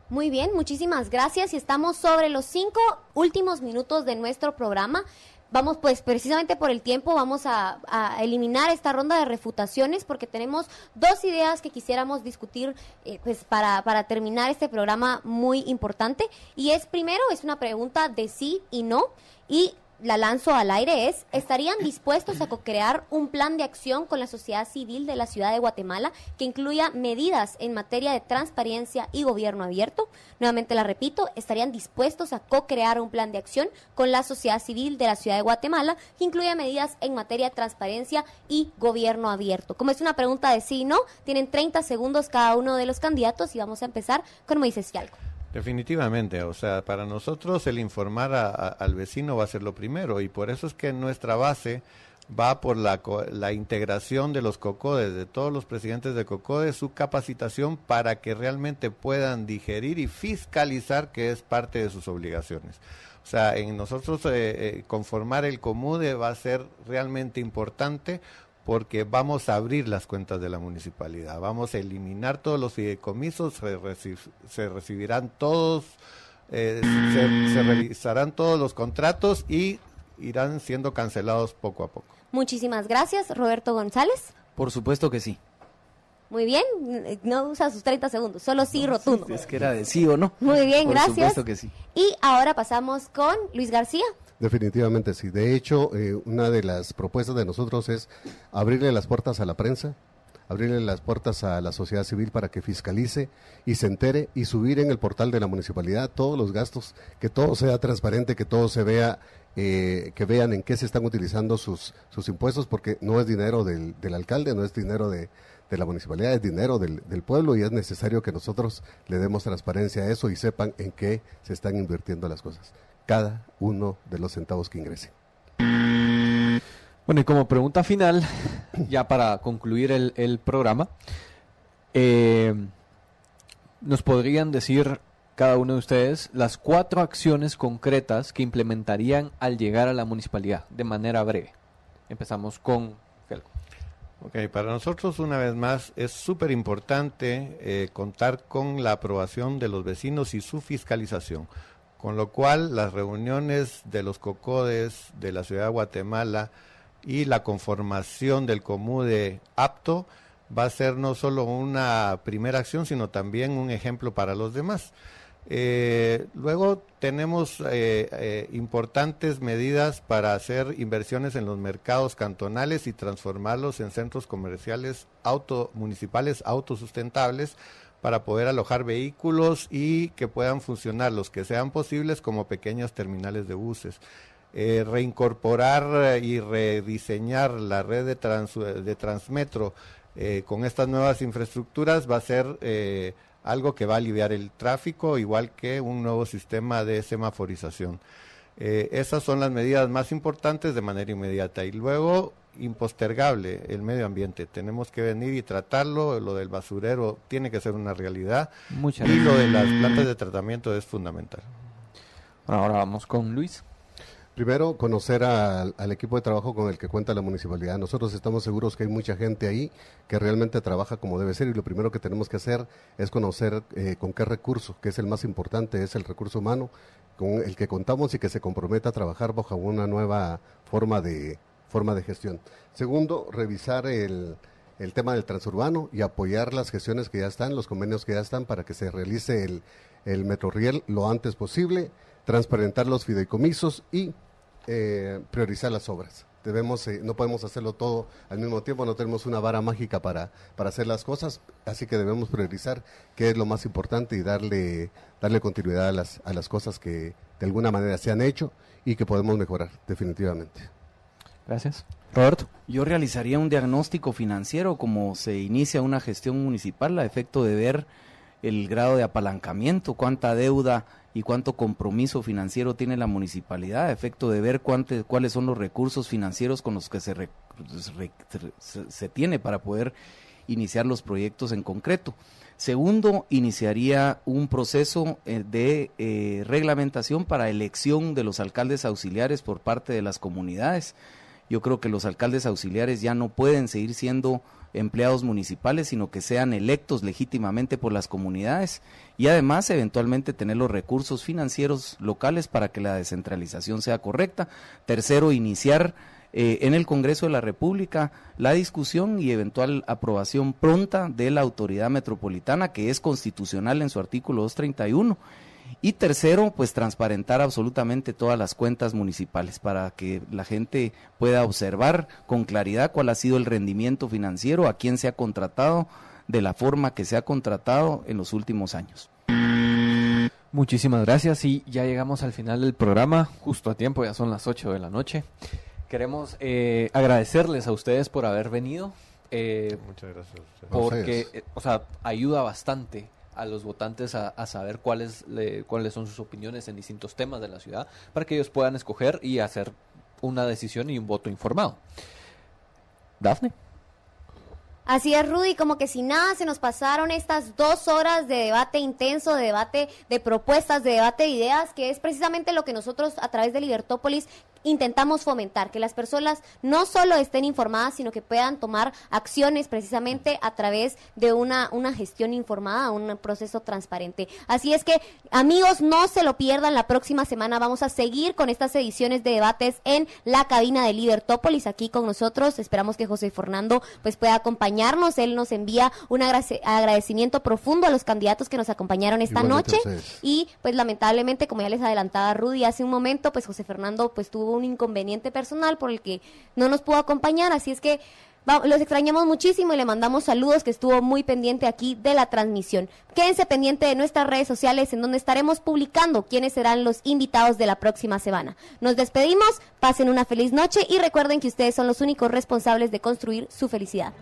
Muy bien, muchísimas gracias, y estamos sobre los 5 últimos minutos de nuestro programa. Vamos, pues precisamente por el tiempo, vamos a eliminar esta ronda de refutaciones porque tenemos 2 ideas que quisiéramos discutir pues para terminar este programa muy importante. Y primero es una pregunta de sí y no, y la lanzo al aire, ¿estarían dispuestos a co-crear un plan de acción con la sociedad civil de la ciudad de Guatemala que incluya medidas en materia de transparencia y gobierno abierto? Nuevamente la repito, ¿estarían dispuestos a co-crear un plan de acción con la sociedad civil de la ciudad de Guatemala que incluya medidas en materia de transparencia y gobierno abierto? Como es una pregunta de sí y no, tienen 30 segundos cada uno de los candidatos, y vamos a empezar con Moisés Fialco. Definitivamente, o sea, para nosotros el informar al vecino va a ser lo primero, y por eso es que nuestra base va por la integración de los COCODES, de todos los presidentes de COCODES, su capacitación para que realmente puedan digerir y fiscalizar, que es parte de sus obligaciones. O sea, en nosotros conformar el COMUDE va a ser realmente importante, porque vamos a abrir las cuentas de la municipalidad, vamos a eliminar todos los fideicomisos, se recibirán todos, se revisarán todos los contratos, y irán siendo cancelados poco a poco. Muchísimas gracias, Roberto González. Por supuesto que sí. Muy bien, no usa sus 30 segundos, solo sí rotundo. Sí, es que era de sí o no. Muy bien, Por gracias. supuesto que sí. Y ahora pasamos con Luis García. Definitivamente sí. De hecho, una de las propuestas de nosotros es abrirle las puertas a la prensa, abrirle las puertas a la sociedad civil para que fiscalice y se entere y subir en el portal de la municipalidad todos los gastos, que todo sea transparente, que todo se vea, que vean en qué se están utilizando sus impuestos, porque no es dinero del alcalde, no es dinero de la municipalidad, es dinero del pueblo, y es necesario que nosotros le demos transparencia a eso y sepan en qué se están invirtiendo las cosas, cada uno de los centavos que ingresen. Bueno, y como pregunta final, ya para concluir el programa, ¿nos podrían decir cada uno de ustedes las 4 acciones concretas que implementarían al llegar a la municipalidad de manera breve? Empezamos con Felco. Ok, para nosotros una vez más es súper importante contar con la aprobación de los vecinos y su fiscalización, con lo cual las reuniones de los COCODES de la ciudad de Guatemala y la conformación del COMUDE apto va a ser no solo una primera acción, sino también un ejemplo para los demás. Luego tenemos importantes medidas para hacer inversiones en los mercados cantonales y transformarlos en centros comerciales municipales autosustentables para poder alojar vehículos y que puedan funcionar los que sean posibles como pequeñas terminales de buses. Reincorporar y rediseñar la red de Transmetro con estas nuevas infraestructuras va a ser algo que va a aliviar el tráfico, igual que un nuevo sistema de semaforización. Esas son las medidas más importantes de manera inmediata. Y luego, impostergable, el medio ambiente. Tenemos que venir y tratarlo. Lo del basurero tiene que ser una realidad. Y lo de las plantas de tratamiento es fundamental. Bueno, ahora vamos con Luis. Primero, conocer al equipo de trabajo con el que cuenta la municipalidad. Nosotros estamos seguros que hay mucha gente ahí que realmente trabaja como debe ser, y lo primero que tenemos que hacer es conocer con qué recurso, que es el más importante, es el recurso humano, con el que contamos y que se comprometa a trabajar bajo una nueva forma de gestión. Segundo, revisar el tema del transurbano y apoyar las gestiones que ya están, los convenios que ya están, para que se realice el Metroriel lo antes posible, transparentar los fideicomisos y priorizar las obras. No podemos hacerlo todo al mismo tiempo, no tenemos una vara mágica para hacer las cosas, así que debemos priorizar qué es lo más importante y darle continuidad a las cosas que de alguna manera se han hecho y que podemos mejorar, definitivamente. Gracias. Roberto. Yo realizaría un diagnóstico financiero como se inicia una gestión municipal a efecto de ver el grado de apalancamiento, cuánta deuda y cuánto compromiso financiero tiene la municipalidad, a efecto de ver cuáles son los recursos financieros con los que se tiene para poder iniciar los proyectos en concreto. Segundo, iniciaría un proceso de reglamentación para elección de los alcaldes auxiliares por parte de las comunidades. Yo creo que los alcaldes auxiliares ya no pueden seguir siendo empleados municipales, sino que sean electos legítimamente por las comunidades, y además eventualmente tener los recursos financieros locales para que la descentralización sea correcta. Tercero, iniciar en el Congreso de la República la discusión y eventual aprobación pronta de la autoridad metropolitana, que es constitucional en su artículo 231. Y tercero, pues transparentar absolutamente todas las cuentas municipales para que la gente pueda observar con claridad cuál ha sido el rendimiento financiero, a quién se ha contratado, de la forma que se ha contratado en los últimos años. Muchísimas gracias, y ya llegamos al final del programa, justo a tiempo, ya son las 8 de la noche. Queremos agradecerles a ustedes por haber venido. Muchas gracias. Porque, ayuda bastante a los votantes a saber cuáles son sus opiniones en distintos temas de la ciudad, para que ellos puedan escoger y hacer una decisión y un voto informado. Dafne. Así es, Rudy, como que si nada se nos pasaron estas 2 horas de debate intenso, de debate de propuestas, de debate de ideas, que es precisamente lo que nosotros a través de Libertópolis intentamos fomentar que las personas no solo estén informadas, sino que puedan tomar acciones precisamente a través de una gestión informada, un proceso transparente. Así es que, amigos, no se lo pierdan. La próxima semana vamos a seguir con estas ediciones de debates en la cabina de Libertópolis, aquí con nosotros. Esperamos que José Fernando pues pueda acompañarnos. Él nos envía un agradecimiento profundo a los candidatos que nos acompañaron esta noche. Y pues lamentablemente, como ya les adelantaba Rudy hace un momento, pues José Fernando pues tuvo un inconveniente personal por el que no nos pudo acompañar, así es que los extrañamos muchísimo y le mandamos saludos, que estuvo muy pendiente aquí de la transmisión. Quédense pendiente de nuestras redes sociales, en donde estaremos publicando quiénes serán los invitados de la próxima semana. Nos despedimos, pasen una feliz noche y recuerden que ustedes son los únicos responsables de construir su felicidad.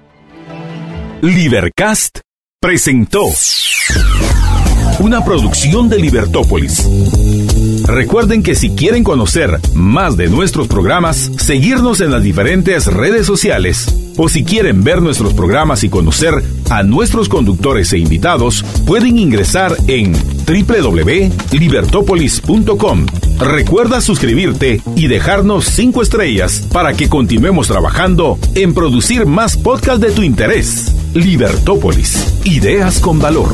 Libercast presentó una producción de Libertópolis. Recuerden que si quieren conocer más de nuestros programas, seguirnos en las diferentes redes sociales, o si quieren ver nuestros programas y conocer a nuestros conductores e invitados, pueden ingresar en www.libertopolis.com. Recuerda suscribirte y dejarnos 5 estrellas para que continuemos trabajando en producir más podcasts de tu interés. Libertópolis, ideas con valor.